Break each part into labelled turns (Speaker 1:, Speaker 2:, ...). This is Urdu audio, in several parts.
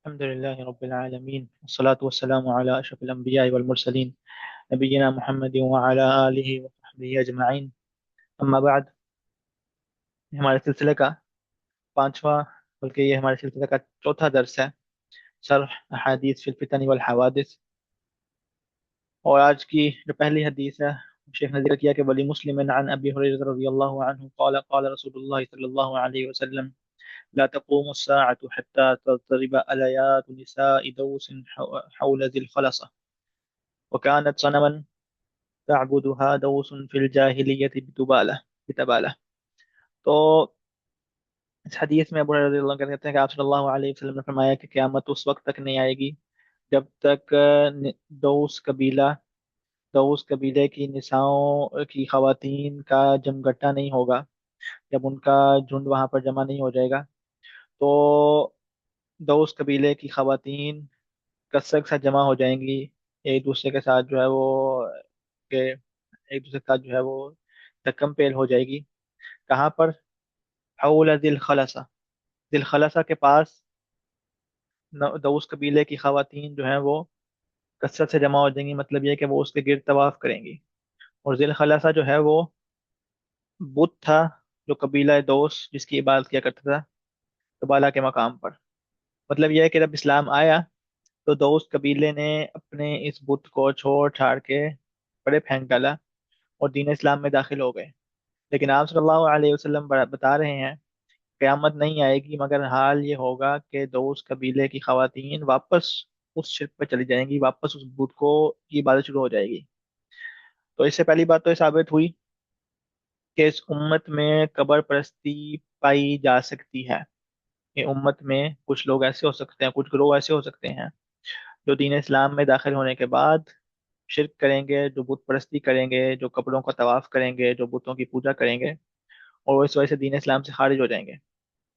Speaker 1: الحمد لله رب العالمين والصلاة والسلام على أشرف الأنبياء والمرسلين نبينا محمد وعلى آله وصحبه أجمعين أما بعد یہ ہمارے سلسلے کا پانچواں بلکہ یہ ہمارے سلسلے کا چوتھا درس ہے شرح احادیث فی الفتن والحوادث. اور آج کی جو پہلی حدیث ہے شیخ نے ذکر کیا کہ ولی مسلم عن ابی حریرہ رضی اللہ عنہ قال قال رسول اللہ صلی اللہ علیہ وسلم لا تقوم الساعة حتى تضطرب آليات نساء دوس حول ذي الخلصة وكانت صنما تعبدها دوس في الجاهلية بتبالة. تو اس حدیث میں ابو ہریرہ رضی اللہ عنہ کہتے ہیں کہ آپ صلی اللہ علیہ وسلم نے فرمایا کہ قیامت اس وقت تک نہیں آئے گی جب تک دوس قبیلہ دوس قبیلے کی نساؤں کی خواتین کا جمگٹا نہیں ہوگا. جب ان کا جھنڈ وہاں پر جمع نہیں ہو جائے گا تو دوس قبیلے کی خواتین کثرت کے ساتھ جمع ہو جائیں گی ایک دوسرے کے ساتھ جو ہے وہ کہ ایک دوسرے کے ساتھ جو ہے وہ دکم پیل ہو جائے گی. کہاں پر؟ حول ذی الخلصہ، ذی الخلصہ کے پاس دوس قبیلے کی خواتین جو ہیں وہ کثرت سے جمع ہو جائیں گی. مطلب یہ کہ وہ اس کے گرد طواف کریں گی. اور ذی الخلصہ جو ہے وہ بت تھا جو قبیلہ دوس جس کی عبادت کیا کرتا تھا قبالہ کے مقام پر. مطلب یہ ہے کہ جب اسلام آیا تو دوس قبیلے نے اپنے اس بت کو چھوڑ چھاڑ کے بڑے پھینک ڈالا اور دین اسلام میں داخل ہو گئے. لیکن آپ صلی اللہ علیہ وسلم بتا رہے ہیں قیامت نہیں آئے گی مگر حال یہ ہوگا کہ دوس قبیلے کی خواتین واپس اس شرک پہ چلی جائیں گی، واپس اس بت کو کی عبادت شروع ہو جائے گی. تو اس سے پہلی بات تو یہ ثابت ہوئی کہ اس امت میں قبر پرستی پائی جا سکتی ہے. یہ امت میں کچھ لوگ ایسے ہو سکتے ہیں، کچھ گروہ ایسے ہو سکتے ہیں جو دین اسلام میں داخل ہونے کے بعد شرک کریں گے، جو بت پرستی کریں گے، جو قبروں کا طواف کریں گے، جو بتوں کی پوجا کریں گے اور وہ اس وجہ سے دین اسلام سے خارج ہو جائیں گے.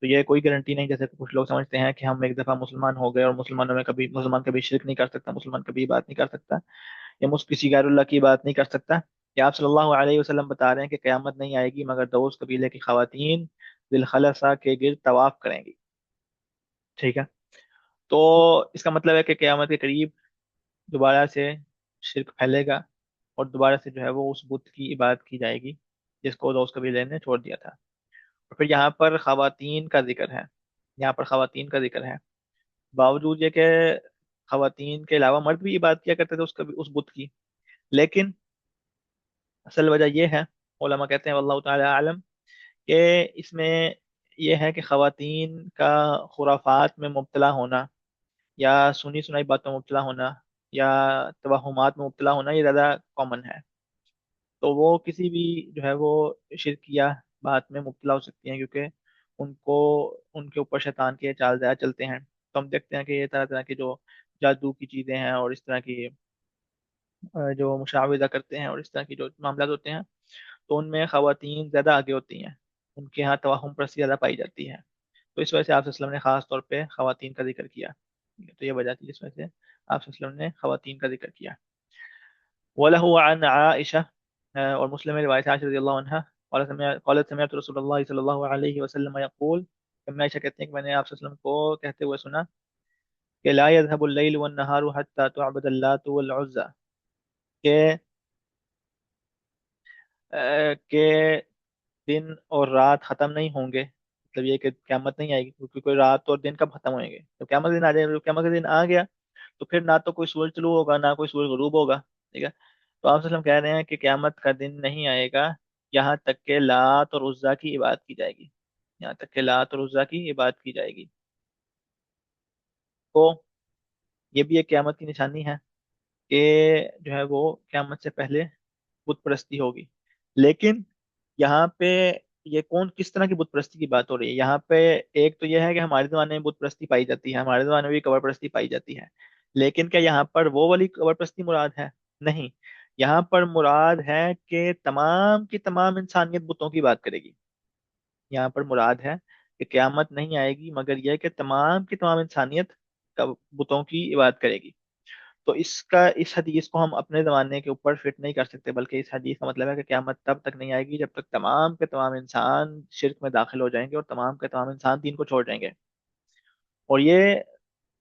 Speaker 1: تو یہ کوئی گارنٹی نہیں، جیسے کہ کچھ لوگ سمجھتے ہیں کہ ہم ایک دفعہ مسلمان ہو گئے اور مسلمانوں میں کبھی مسلمان کبھی شرک نہیں کر سکتا، مسلمان کبھی بات نہیں کر سکتا یا کسی غیر اللہ کی بات نہیں کر سکتا. یا آپ صلی اللہ علیہ وسلم بتا رہے ہیں کہ قیامت نہیں آئے گی مگر دوس قبیلے کی خواتین ذی الخلصہ کے گرد طواف کریں گی. ٹھیک ہے، تو اس کا مطلب ہے کہ قیامت کے قریب دوبارہ سے شرک پھیلے گا اور دوبارہ سے جو ہے وہ اس بت کی عبادت کی جائے گی جس کو دوس قبیلے نے چھوڑ دیا تھا. اور پھر یہاں پر خواتین کا ذکر ہے، یہاں پر خواتین کا ذکر ہے باوجود یہ کہ خواتین کے علاوہ مرد بھی عبادت کیا کرتے تھے اس بت کی. لیکن اصل وجہ یہ ہے، علماء کہتے ہیں واللہ تعالی عالم، کہ اس میں یہ ہے کہ خواتین کا خرافات میں مبتلا ہونا یا سنی سنائی باتوں میں مبتلا ہونا یا توہمات میں مبتلا ہونا یہ زیادہ کامن ہے. تو وہ کسی بھی جو ہے وہ شرکیہ بات میں مبتلا ہو سکتی ہیں کیونکہ ان کو ان کے اوپر شیطان کے چال زیادہ چلتے ہیں. تو ہم دیکھتے ہیں کہ یہ طرح طرح کی جو جادو کی چیزیں ہیں اور اس طرح کی جو مشاوضہ کرتے ہیں اور اس طرح کی جو معاملات ہوتے ہیں تو ان میں خواتین زیادہ آگے ہوتی ہیں، ان کے ہاں توہم پرستی زیادہ پائی جاتی ہے. تو اس وجہ سے آپ صلی اللہ علیہ وسلم نے خاص طور پہ خواتین کا ذکر کیا. تو یہ وجہ تھی جس وجہ سے آپ صلی اللہ علیہ وسلم نے خواتین کا ذکر کیا. وله عن عائشة، اور مسلم میں روایت ہے عائشہ رضی اللہ عنہ قالت سمعت رسول اللہ صلی اللہ علیہ وسلم يقول کہ میں عائشہ کہتے ہیں کہ میں نے آپ صلی اللہ علیہ وسلم کو کہتے ہوئے سنا کہ لا يذهب الليل والنهار حتى تعبد اللات والعزى، کہ کہ دن اور رات ختم نہیں ہوں گے. مطلب یہ کہ قیامت نہیں آئے گی کیونکہ کوئی رات اور دن کب ختم ہوئیں گے؟ تو قیامت کا دن آ جائے گا. قیامت کا دن آ گیا تو پھر نہ تو کوئی سورج طلوع ہوگا نہ کوئی سورج غروب ہوگا. ٹھیک ہے، تو آپ صلی اللہ علیہ وسلم کہہ رہے ہیں کہ قیامت کا دن نہیں آئے گا یہاں تک کہ لات اور عزا کی عبادت کی جائے گی، یہاں تک کہ لات اور عزا کی عبادت کی جائے گی. تو یہ بھی ایک قیامت کی نشانی ہے کہ جو ہے وہ قیامت سے پہلے بت پرستی ہوگی. لیکن یہاں پہ یہ کون کس طرح کی بت پرستی کی بات ہو رہی ہے یہاں پہ؟ ایک تو یہ ہے کہ ہمارے زمانے میں بت پرستی پائی جاتی ہے، ہمارے زمانے میں بھی قبر پرستی پائی جاتی ہے. لیکن کیا یہاں پر وہ والی قبر پرستی مراد ہے؟ نہیں، یہاں پر مراد ہے کہ تمام کی تمام انسانیت بتوں کی بات کرے گی. یہاں پر مراد ہے کہ قیامت نہیں آئے گی مگر یہ کہ تمام کی تمام انسانیت بتوں کی عبادت کرے گی. تو اس حدیث کو ہم اپنے زمانے کے اوپر فٹ نہیں کر سکتے، بلکہ اس حدیث کا مطلب ہے کہ قیامت تب تک نہیں آئے گی جب تک تمام کے تمام انسان شرک میں داخل ہو جائیں گے اور تمام کے تمام انسان دین کو چھوڑ جائیں گے. اور یہ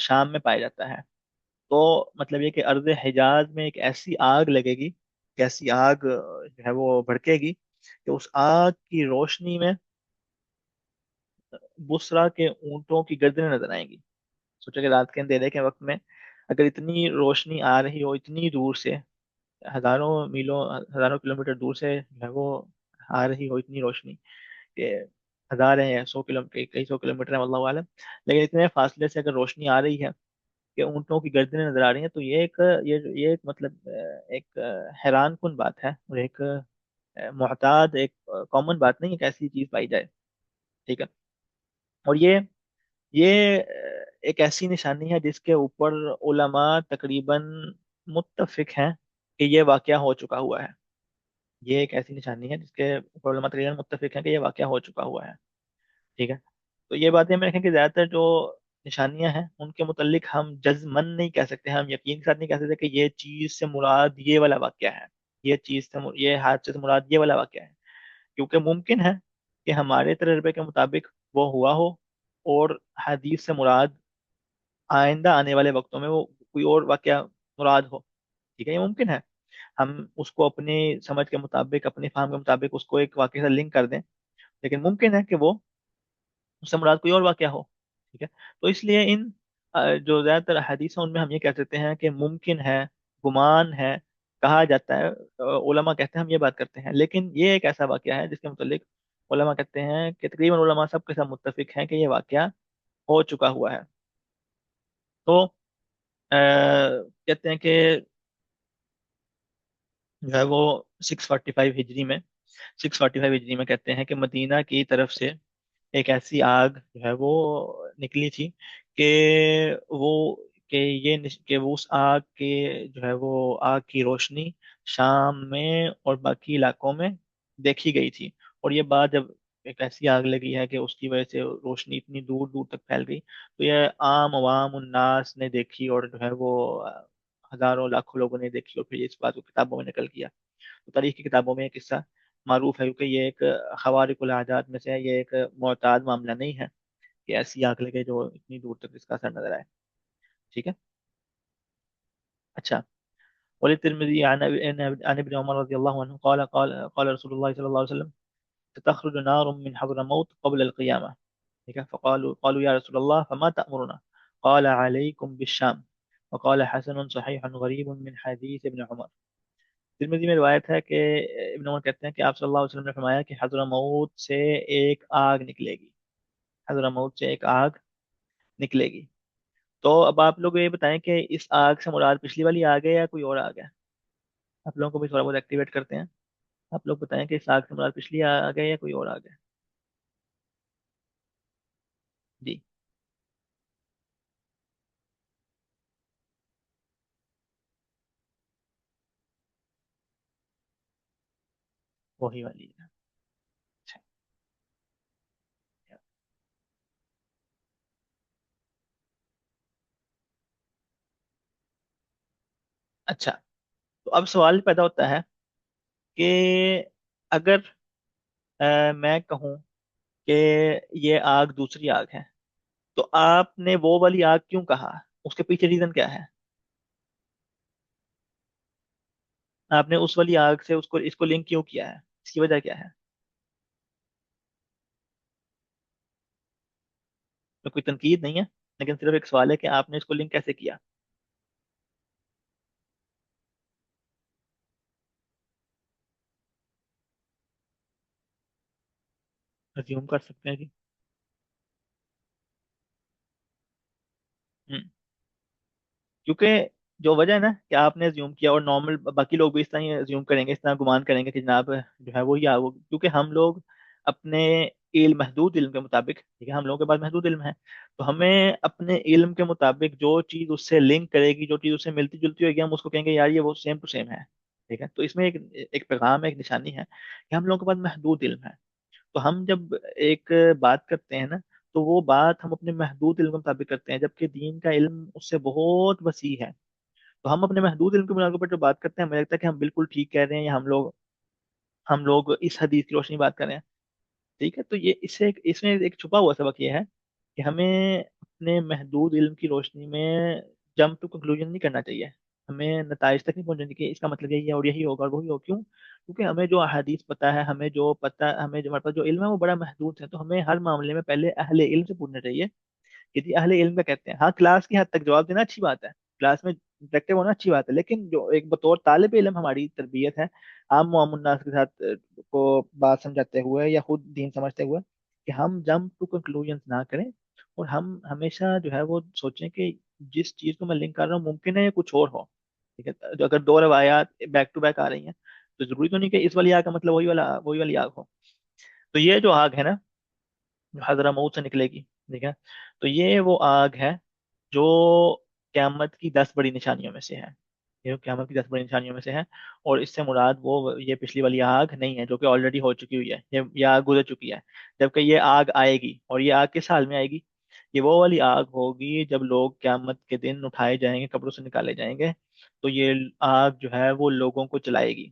Speaker 1: شام میں پایا جاتا ہے۔ تو مطلب یہ کہ ارض حجاز میں ایک ایسی آگ لگے گی، ایک ایسی آگ جو ہے وہ بھڑکے گی کہ اس آگ کی روشنی میں بسرا کے اونٹوں کی گردنیں نظر آئیں گی۔ سوچو کہ رات کے اندھیرے کے وقت میں اگر اتنی روشنی آ رہی ہو اتنی دور سے، ہزاروں میلوں ہزاروں کلومیٹر دور سے جو ہے وہ آ رہی ہو اتنی روشنی کہ ہزار ہے یا 100 کلو، کئی 100 کلومیٹر ہے اللہ عالم، لیکن اتنے فاصلے سے اگر روشنی آ رہی ہے کہ اونٹوں کی گردنیں نظر آ رہی ہیں، تو یہ ایک مطلب ایک حیران کن بات ہے، اور ایک معتاد، ایک کامن بات نہیں ہے کہ ایسی چیز پائی جائے، ٹھیک ہے۔ اور یہ ایک ایسی نشانی ہے جس کے اوپر علماء تقریباً متفق ہیں کہ یہ واقعہ ہو چکا ہوا ہے۔ یہ ایک ایسی نشانی ہے جس کے اوپر علماء تقریباً متفق ہیں کہ یہ واقعہ ہو چکا ہوا ہے، ٹھیک ہے۔ تو یہ باتیں میں رکھیں کہ زیادہ تر جو نشانیاں ہیں ان کے متعلق ہم جزمن نہیں کہہ سکتے، ہم یقین کے ساتھ نہیں کہہ سکتے کہ یہ چیز سے مراد یہ والا واقعہ ہے، یہ حادثے سے مراد یہ والا واقعہ ہے، کیونکہ ممکن ہے کہ ہمارے تجربے کے مطابق وہ ہوا ہو، اور حدیث سے مراد آئندہ آنے والے وقتوں میں وہ کوئی اور واقعہ مراد ہو، ٹھیک ہے، یہ ممکن ہے۔ ہم اس کو اپنی سمجھ کے مطابق، اپنے فہم کے مطابق اس کو ایک واقعے سے لنک کر دیں، لیکن ممکن ہے کہ وہ اس سے مراد کوئی اور واقعہ ہو، ٹھیک ہے۔ تو اس لیے ان جو زیادہ تر حدیث ہیں ان میں ہم یہ کہہ سکتے ہیں کہ ممکن ہے، گمان ہے، کہا جاتا ہے، علماء کہتے ہیں، ہم یہ بات کرتے ہیں، لیکن یہ ایک ایسا واقعہ ہے جس کے متعلق علماء کہتے ہیں کہ تقریباً علماء سب کے ساتھ متفق ہیں کہ یہ واقعہ ہو چکا ہوا ہے۔ تو کہتے ہیں کہ جو ہے وہ 645 ہجری میں کہتے ہیں کہ مدینہ کی طرف سے ایک ایسی آگ جو ہے وہ نکلی تھی کہ وہ کہ وہ اس آگ کے جو ہے وہ آگ کی روشنی شام میں اور باقی علاقوں میں دیکھی گئی تھی، اور یہ بات جب ایک ایسی آگ لگی ہے کہ اس کی وجہ سے روشنی اتنی دور دور تک پھیل گئی، تو یہ عام عوام الناس نے دیکھی، اور جو ہے وہ ہزاروں لاکھوں لوگوں نے دیکھی، اور پھر اس بات کو کتابوں میں نقل کیا۔ تو تاریخ کی کتابوں میں یہ قصہ معروف ہے، کیونکہ یہ ایک خوارق العادات میں سے ہے، یہ ایک معتاد معاملہ نہیں ہے کہ ایسی آگ لگے جو اتنی دور تک اس کا اثر نظر آئے، ٹھیک ہے۔ اچھا، وللترمذي عن ابن عمر رضي الله عنه قال رسول الله صلى الله عليه وسلم تخرج نار من حضرموت قبل القيامة، ٹھیک ہے۔ قالوا يا رسول الله فما تأمرنا؟ قال عليكم بالشام، وقال حسن صحيح غريب من حديث ابن عمر۔ ترمذی میں روایت ہے کہ ابن عمر کہتے ہیں کہ آپ صلی اللہ علیہ وسلم نے فرمایا کہ حضرموت سے ایک آگ نکلے گی، حضرموت سے ایک آگ نکلے گی۔ تو اب آپ لوگ یہ بتائیں کہ اس آگ سے مراد پچھلی والی آگ ہے یا کوئی اور آگ ہے؟ آپ لوگوں کو بھی تھوڑا بہت ایکٹیویٹ کرتے ہیں، آپ لوگ بتائیں کہ اس آگ سے مراد پچھلی آگ ہے یا کوئی اور آگ ہے؟ جی، وہی والی ہے۔ اچھا اچھا، تو اب سوال پیدا ہوتا ہے کہ اگر میں کہوں کہ یہ آگ دوسری آگ ہے، تو آپ نے وہ والی آگ کیوں کہا؟ اس کے پیچھے ریزن کیا ہے؟ آپ نے اس والی آگ سے اس کو لنک کیوں کیا ہے؟ اس کی وجہ کیا ہے؟ تو کوئی تنقید نہیں ہے، لیکن صرف ایک سوال ہے کہ آپ نے اس کو لنک کیسے کیا؟ ریزیوم کر سکتے ہیں جی۔ ہوں، کیونکہ جو وجہ ہے نا کہ آپ نے زیوم کیا، اور نارمل باقی لوگ بھی اس طرح زیوم کریں گے، اس طرح گمان کریں گے کہ جناب جو ہے وہی وہ، کیونکہ ہم لوگ اپنے محدود علم کے مطابق، ٹھیک ہے، ہم لوگوں کے پاس محدود علم ہے، تو ہمیں اپنے علم کے مطابق جو چیز اس سے لنک کرے گی، جو چیز اس سے ملتی جلتی ہوگی، ہم اس کو کہیں گے یار یہ وہ سیم ٹو سیم ہے، ٹھیک ہے۔ تو اس میں ایک پیغام ہے، ایک نشانی ہے کہ ہم لوگوں کے پاس محدود علم ہے، تو ہم جب ایک بات کرتے ہیں نا، تو وہ بات ہم اپنے محدود علم کے مطابق کرتے ہیں، جبکہ دین کا علم اس سے بہت وسیع ہے۔ تو ہم اپنے محدود علم کے بنیاد پر جو بات کرتے ہیں، ہمیں لگتا ہے کہ ہم بالکل ٹھیک کہہ رہے ہیں، یا ہم لوگ اس حدیث کی روشنی میں بات کر رہے ہیں، ٹھیک ہے۔ تو یہ اس میں ایک چھپا ہوا سبق یہ ہے کہ ہمیں اپنے محدود علم کی روشنی میں جمپ ٹو کنکلوژن نہیں کرنا چاہیے. ہمیں نتائج تک نہیں پہنچنا چاہیے کہ اس کا مطلب یہی ہے اور یہی ہوگا اور وہی ہوگا. کیوں؟ کیونکہ ہمیں جو احادیث پتہ ہے، ہمیں جو پتہ، ہمیں جو ہمارے پاس جو علم ہے وہ بڑا محدود ہے. تو ہمیں ہر معاملے میں پہلے اہل علم سے پوچھنا چاہیے کہ جی اہل علم کا کہتے ہیں. ہاں کلاس کی حد تک جواب دینا اچھی بات ہے، کلاس میں انٹریکٹیو ہونا اچھی بات ہے، لیکن جو ایک بطور طالب علم ہماری تربیت ہے عام و عام الناس کے ساتھ کو بات سمجھاتے ہوئے یا خود دین سمجھتے ہوئے، کہ ہم جمپ ٹو کنکلوژن نہ کریں، اور ہم ہمیشہ جو ہے وہ سوچیں کہ جس چیز کو میں لنک کر رہا ہوں ممکن ہے کچھ اور ہو. ٹھیک ہے، جو اگر دو روایات بیک ٹو بیک آ رہی ہیں تو ضروری تو نہیں کہ اس والی آگ کا مطلب وہی والی آگ ہو. تو یہ جو آگ ہے نا، جو حضرہ موت سے نکلے گی، ٹھیک ہے، تو یہ وہ آگ ہے جو قیامت کی 10 بڑی نشانیوں میں سے ہے. یہ قیامت کی 10 بڑی نشانیوں میں سے ہے. اور اس سے مراد وہ یہ پچھلی والی آگ نہیں ہے جو کہ آلریڈی ہو چکی ہوئی ہے، یہ آگ گزر چکی ہے. جبکہ یہ آگ آئے گی، اور یہ آگ کس حال میں آئے گی؟ یہ وہ والی آگ ہوگی جب لوگ قیامت کے دن اٹھائے جائیں گے، قبروں سے نکالے جائیں گے، تو یہ آگ جو ہے وہ لوگوں کو جلائے گی.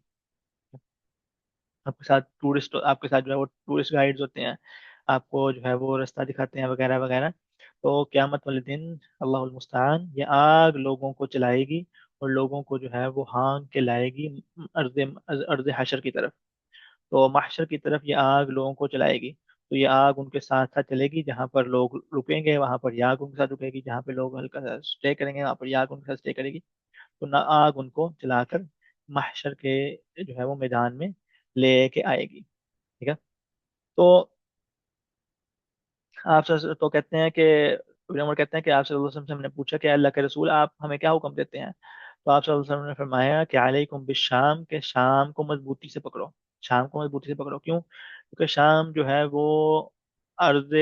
Speaker 1: آپ کے ساتھ جو ہے وہ ٹورسٹ گائیڈز ہوتے ہیں، آپ کو جو ہے وہ رستہ دکھاتے ہیں وغیرہ وغیرہ. تو قیامت والے دن اللہ المستعان یہ آگ لوگوں کو چلائے گی، اور لوگوں کو جو ہے وہ ہانک کے لائے گی ارض ارض حشر کی طرف. تو محشر کی طرف یہ آگ لوگوں کو چلائے گی. تو یہ آگ ان کے ساتھ ساتھ چلے گی، جہاں پر لوگ رکیں گے وہاں پر یہ آگ ان کے ساتھ رکے گی، جہاں پہ لوگ ہلکا سا اسٹے کریں گے وہاں پر یہ آگ ان کے ساتھ اسٹے کرے گی. تو نہ آگ ان کو چلا کر محشر کے جو ہے وہ میدان میں لے کے آئے گی. ٹھیک ہے. تو آپ سے تو کہتے ہیں کہ ابن عمر کہتے ہیں کہ آپ صلی اللہ علیہ وسلم سے ہم نے پوچھا کہ اللہ کے رسول آپ ہمیں کیا حکم دیتے ہیں؟ تو آپ صلی اللہ علیہ وسلم نے فرمایا کہ علیکم بالشام، کہ شام کو مضبوطی سے پکڑو. شام کو مضبوطی سے پکڑو. کیوں؟ کیونکہ شام جو ہے وہ ارض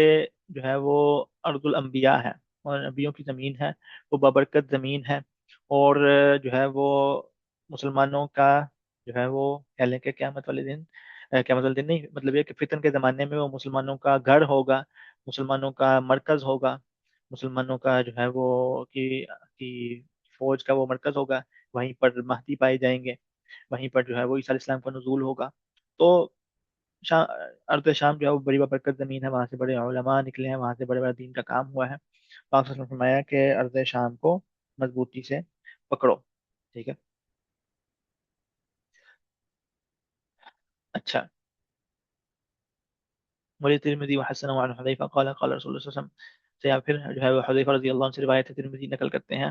Speaker 1: جو ہے وہ ارض الانبیاء ہے، اور نبیوں کی زمین ہے، وہ بابرکت زمین ہے. اور جو ہے وہ مسلمانوں کا جو ہے وہ کہہ لیں کہ قیامت والے دن، قیامت والے دن نہیں، مطلب یہ کہ فتن کے زمانے میں وہ مسلمانوں کا گھر ہوگا، مسلمانوں کا مرکز ہوگا، مسلمانوں کا جو ہے وہ کی فوج کا وہ مرکز ہوگا. وہیں پر مہدی پائے جائیں گے، وہیں پر جو ہے وہ عیسیٰ علیہ السلام کا نزول ہوگا. تو شام، ارض شام جو ہے وہ بڑی بابرکت زمین ہے، وہاں سے بڑے علماء نکلے ہیں، وہاں سے بڑے بڑے دین کا کام ہوا ہے. تو آپ نے فرمایا کہ ارض شام کو مضبوطی سے پکڑو. ٹھیک ہے. اچھا. ولی ترمذی وحسن وعن حذیفہ قال قال رسول اللہ صلی اللہ علیہ وسلم سے، یا پھر جو ہے وہ حذیفہ رضی اللہ عنہ سے روایت ہے، ترمذی نقل کرتے ہیں،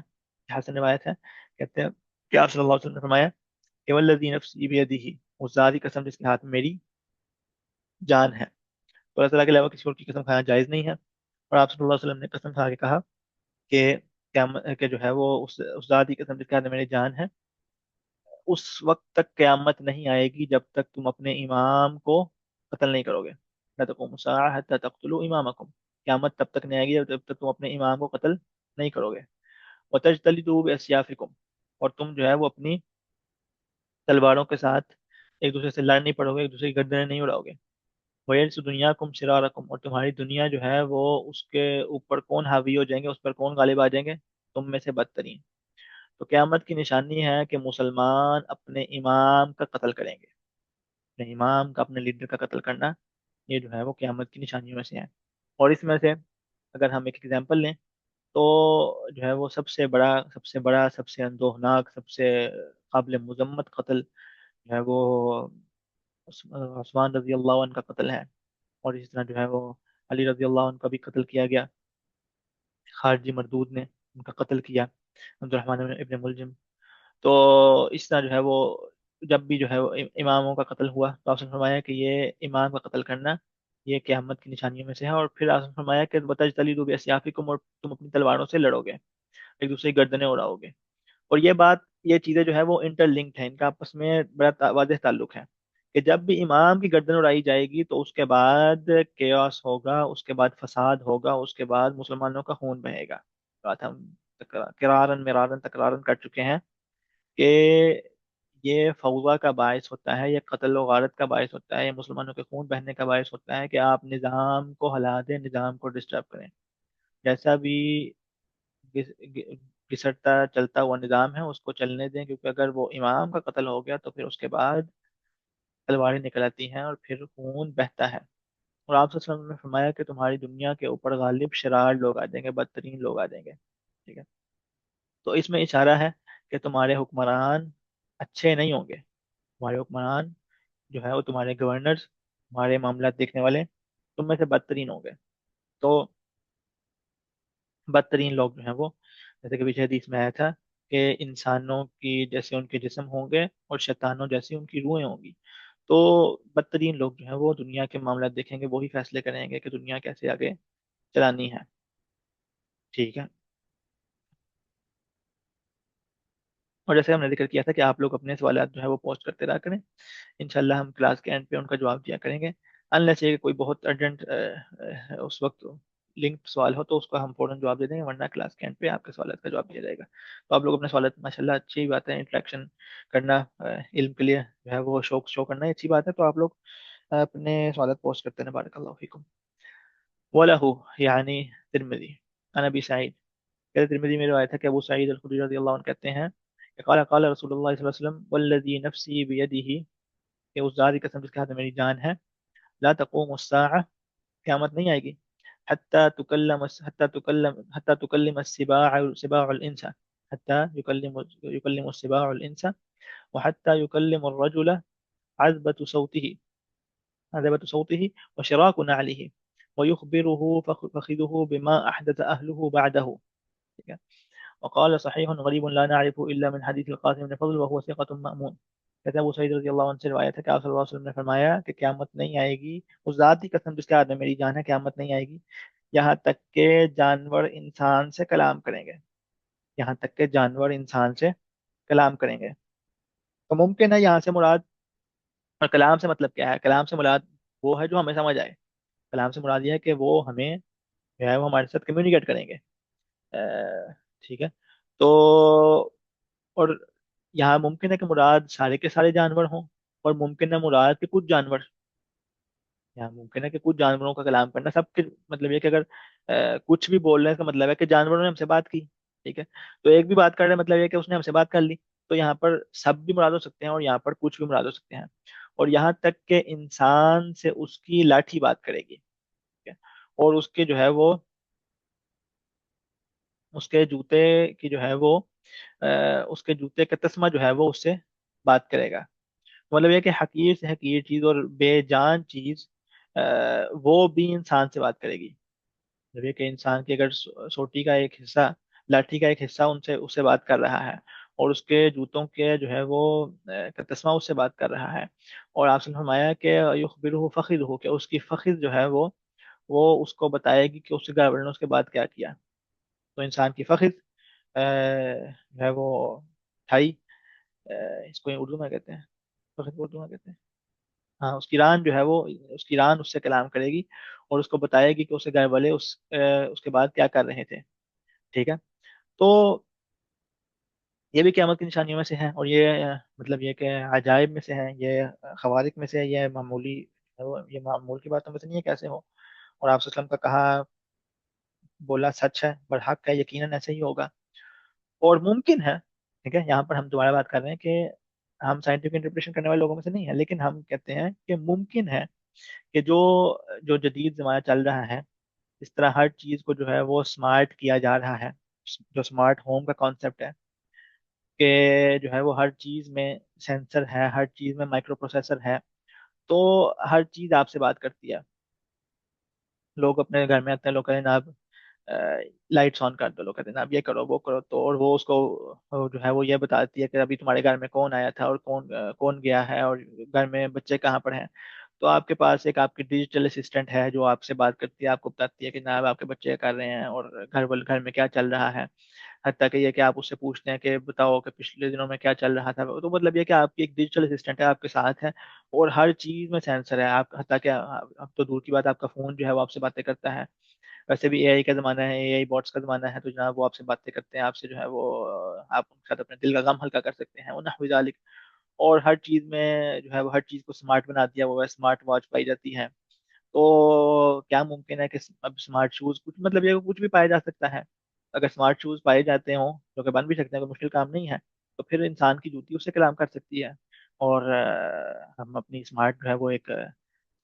Speaker 1: حسن روایت ہے. کہتے ہیں کہ آپ صلی اللہ علیہ وسلم نے فرمایا کہ والذی نفسی بیدہ، اس ذات کی قسم جس کے ہاتھ میں میری جان ہے. تو اللہ تعالیٰ کے علاوہ کسی اور کی قسم کھانا جائز نہیں ہے. اور آپ صلی اللہ علیہ وسلم نے قسم کھا کے کہا کہ کہ جو ہے وہ اس ذات کی قسم جس کے ہاتھ میں میری جان ہے، اس وقت تک قیامت نہیں آئے گی جب تک تم اپنے امام کو قتل نہیں کرو گے. لا تقوم الساعة حتى تقتلوا امامکم. قیامت تب تک نہیں آئے گی جب تک تم اپنے امام کو قتل نہیں کرو گے. وتجتلدوا باسیافکم، اور تم جو ہے وہ اپنی تلواروں کے ساتھ ایک دوسرے سے لڑ نہیں پڑو گے، ایک دوسرے کی گردنیں نہیں اڑاؤ گے. ویرث دنیاکم شرارکم، اور تمہاری دنیا جو ہے وہ اس کے اوپر کون حاوی ہو جائیں گے، اس پر کون غالب آ جائیں گے؟ تم میں سے بدترین. تو قیامت کی نشانی ہے کہ مسلمان اپنے امام کا قتل کریں گے. اپنے امام کا، اپنے لیڈر کا قتل کرنا، یہ جو ہے وہ قیامت کی نشانیوں میں سے ہے. اور اس میں سے اگر ہم ایک ایگزامپل لیں تو جو ہے وہ سب سے بڑا سب سے اندوہناک، سب سے قابل مذمت قتل جو ہے وہ عثمان رضی اللہ عنہ کا قتل ہے. اور اسی طرح جو ہے وہ علی رضی اللہ عنہ کا بھی قتل کیا گیا، خارجی مردود نے ان کا قتل کیا، عبد الرحمن ابن ملجم. تو اس طرح جو ہے وہ جب بھی جو ہے وہ اماموں کا قتل ہوا تو آپ نے فرمایا کہ یہ امام کا قتل کرنا یہ قیامت کی نشانیوں میں سے ہے. اور پھر آپ نے فرمایا کہ بتجتلیدوا باسیافکم، اور تم اپنی تلواروں سے لڑو گے، ایک دوسرے کی گردنیں اڑاؤ گے. اور یہ چیزیں جو ہے وہ انٹر لنکڈ ہیں، ان کا آپس میں بڑا واضح تعلق ہے کہ جب بھی امام کی گردن اڑائی جائے گی تو اس کے بعد کیوس ہوگا، اس کے بعد فساد ہوگا، اس کے بعد مسلمانوں کا خون بہے گا. بات ہم کرارن مرارن تکرارن کر چکے ہیں کہ یہ فوضا کا باعث ہوتا ہے، یہ قتل و غارت کا باعث ہوتا ہے، یہ مسلمانوں کے خون بہنے کا باعث ہوتا ہے کہ آپ نظام کو ہلا دیں، نظام کو ڈسٹرب کریں. جیسا بھی گس- گ- گسرتا چلتا ہوا نظام ہے اس کو چلنے دیں، کیونکہ اگر وہ امام کا قتل ہو گیا تو پھر اس کے بعد تلواریں نکل آتی ہیں اور پھر خون بہتا ہے. اور آپ صلی اللہ علیہ وسلم نے فرمایا کہ تمہاری دنیا کے اوپر غالب شرار لوگ آ جائیں گے، بدترین لوگ آ جائیں گے، ٹھیک ہے؟ تو اس میں اشارہ ہے کہ تمہارے حکمران اچھے نہیں ہوں گے، تمہارے حکمران جو ہے وہ تمہارے گورنرز، تمہارے معاملات دیکھنے والے تم میں سے بدترین ہوں گے۔ تو بدترین لوگ جو ہیں وہ، جیسے کہ پیچھے حدیث میں آیا تھا کہ انسانوں کی جیسے ان کے جسم ہوں گے اور شیطانوں جیسی ان کی روحیں ہوں گی۔ تو بدترین لوگ جو ہیں وہ دنیا کے معاملات دیکھیں گے، وہی فیصلے کریں گے کہ دنیا کیسے آگے چلانی ہے، ٹھیک ہے؟ اور جیسے ہم نے ذکر کیا تھا کہ آپ لوگ اپنے سوالات جو ہے وہ پوسٹ کرتے رہا کریں، انشاءاللہ ہم کلاس کے اینڈ پہ ان کا جواب دیا کریں گے، انلیس یہ کہ کوئی بہت ارجنٹ اس وقت لنک سوال ہو تو اس کا ہم فوراً جواب دے دیں گے، ورنہ کلاس کے اینڈ پہ آپ کے سوالات کا جواب دیا جائے گا۔ تو آپ لوگ اپنے سوالات ماشاءاللہ اچھی بات ہے، انٹریکشن کرنا علم کے لیے جو ہے وہ شوق شو کرنا ہی اچھی بات ہے، تو آپ لوگ اپنے سوالات پوسٹ کرتے ہیں، بارک اللہ فیکم۔ وَلَهُ یعنی ترمذی، عن ابی سعید، کہ ترمذی میں روایت ہے کہ ابو سعید الخدری رضی اللہ عنہ کہتے ہیں کہ قال قال رسول اللہ صلی اللہ علیہ وسلم والذی نفسی بیدہ، کہ اس ذات کی قسم جس کے ہاتھ میں میری جان ہے، لا تقوم الساعة، قیامت نہیں آئے گی، حتى تكلم سباع الانس، حتى يكلم السباع الانس، وحتى يكلم الرجل عذبة صوته، عذبة صوته وشراك نعله، ويخبره فخذه بما أحدث أهله بعده، وقال صحيح غريب لا نعرف إلا من حديث القاسم بن فضل وهو ثقة مأمون۔ کہتے ہیں ابو سعید رضی اللہ عنہ سے روایت ہے کہ آپ صلی اللہ علیہ وسلم نے فرمایا کہ قیامت نہیں آئے گی، اس ذات کی قسم جس کے ہاتھ میں میری جان ہے، قیامت نہیں آئے گی یہاں تک کہ جانور انسان سے کلام کریں گے، یہاں تک کہ جانور انسان سے کلام کریں گے۔ تو ممکن ہے یہاں سے مراد، اور کلام سے مطلب کیا ہے؟ کلام سے مراد وہ ہے جو ہمیں سمجھ آئے، کلام سے مراد یہ ہے کہ وہ ہمیں جو ہے وہ ہمارے ساتھ کمیونیکیٹ کریں گے، ٹھیک ہے؟ تو اور یہاں ممکن ہے کہ مراد سارے کے سارے جانور ہوں، اور ممکن ہے مراد کہ کچھ جانور، یہاں ممکن ہے کہ کچھ جانوروں کا کلام کرنا، سب کے مطلب یہ کہ اگر کچھ بھی بول رہے ہیں، اس کا مطلب ہے کہ جانوروں نے ہم سے بات کی، ٹھیک ہے؟ تو ایک بھی بات کر رہے ہیں مطلب یہ کہ اس نے ہم سے بات کر لی، تو یہاں پر سب بھی مراد ہو سکتے ہیں اور یہاں پر کچھ بھی مراد ہو سکتے ہیں، اور یہاں تک کہ انسان سے اس کی لاٹھی بات کرے گی، ٹھیک ہے؟ اور اس کے جو ہے وہ اس کے جوتے کی جو ہے وہ اس کے جوتے کا تسمہ جو ہے وہ اس سے بات کرے گا، مطلب یہ کہ حقیر سے حقیر چیز اور بے جان چیز وہ بھی انسان سے بات کرے گی، مطلب یہ کہ انسان کی اگر سوٹی کا ایک حصہ، لاٹھی کا ایک حصہ ان سے اس سے بات کر رہا ہے، اور اس کے جوتوں کے جو ہے وہ کا تسمہ اس سے بات کر رہا ہے، اور آپ نے فرمایا کہ یخبرہ فخذہ، کہ اس کی فخذ جو ہے وہ اس کو بتائے گی کہ اس کے گھر والوں نے اس کے بعد کیا کیا۔ تو انسان کی فخذ جو ہے وہ اٹھائی، اس کو اردو میں کہتے ہیں، فخذ کو اردو میں کہتے ہیں، ہاں، اس کی ران جو ہے وہ، اس کی ران اس سے کلام کرے گی اور اس کو بتائے گی کہ اس کے گھر والے اس کے بعد کیا کر رہے تھے، ٹھیک ہے؟ تو یہ بھی قیامت کی نشانیوں میں سے ہیں، اور یہ مطلب یہ کہ عجائب میں سے ہیں، یہ خوارق میں سے ہے، یہ معمولی یہ معمول کی باتوں میں سے نہیں ہے کیسے ہو، اور آپ صلی اللہ علیہ وسلم کا کہا بولا سچ ہے، برحق ہے، یقیناً ایسے ہی ہوگا، اور ممکن ہے، ٹھیک ہے؟ یہاں پر ہم دوبارہ بات کر رہے ہیں کہ ہم سائنٹیفک انٹرپریشن کرنے والے لوگوں میں سے نہیں ہیں، لیکن ہم کہتے ہیں کہ ممکن ہے کہ جو جو جدید زمانہ چل رہا ہے، اس طرح ہر چیز کو جو ہے وہ اسمارٹ کیا جا رہا ہے، جو اسمارٹ ہوم کا کانسیپٹ ہے کہ جو ہے وہ ہر چیز میں سینسر ہے، ہر چیز میں مائکرو پروسیسر ہے، تو ہر چیز آپ سے بات کرتی ہے، لوگ اپنے گھر میں آتے ہیں، لوگ کہتے ہیں جناب لائٹس آن کر دو، لوگ کہتے ہیں جناب یہ کرو وہ کرو، تو اور وہ اس کو جو ہے وہ یہ بتاتی ہے کہ ابھی تمہارے گھر میں کون آیا تھا اور کون گیا ہے، اور گھر میں بچے کہاں پر ہیں۔ تو آپ کے پاس ایک آپ کی ڈیجیٹل اسسٹنٹ ہے جو آپ سے بات کرتی ہے، آپ کو بتاتی ہے کہ جناب آپ کے بچے کیا کر رہے ہیں اور گھر میں کیا چل رہا ہے، حتیٰ کہ یہ کہ آپ اس سے پوچھتے ہیں کہ بتاؤ کہ پچھلے دنوں میں کیا چل رہا تھا، تو مطلب یہ کہ آپ کی ایک ڈیجیٹل اسسٹنٹ ہے، آپ کے ساتھ ہے، اور ہر چیز میں سینسر ہے، آپ حتیٰ کہ اب تو دور کی بات، آپ کا فون جو ہے وہ آپ سے باتیں کرتا ہے، ویسے بھی اے آئی کا زمانہ ہے، اے آئی باٹس کا زمانہ ہے، تو جناب وہ آپ سے باتیں کرتے ہیں، آپ سے جو ہے وہ آپ ان کے ساتھ اپنے دل کا غم ہلکا کر سکتے ہیں، ونحو ذالک، اور ہر چیز میں جو ہے وہ ہر چیز کو سمارٹ بنا دیا، وہ اسمارٹ واچ پائی جاتی ہے، تو کیا ممکن ہے کہ اب اسمارٹ شوز کچھ مطلب یہ کچھ بھی پایا جا سکتا ہے؟ اگر اسمارٹ شوز پائے جاتے ہوں جو کہ بن بھی سکتے ہیں، کوئی مشکل کام نہیں ہے، تو پھر انسان کی جوتی اس سے کلام کر سکتی ہے، اور ہم اپنی اسمارٹ جو ہے وہ ایک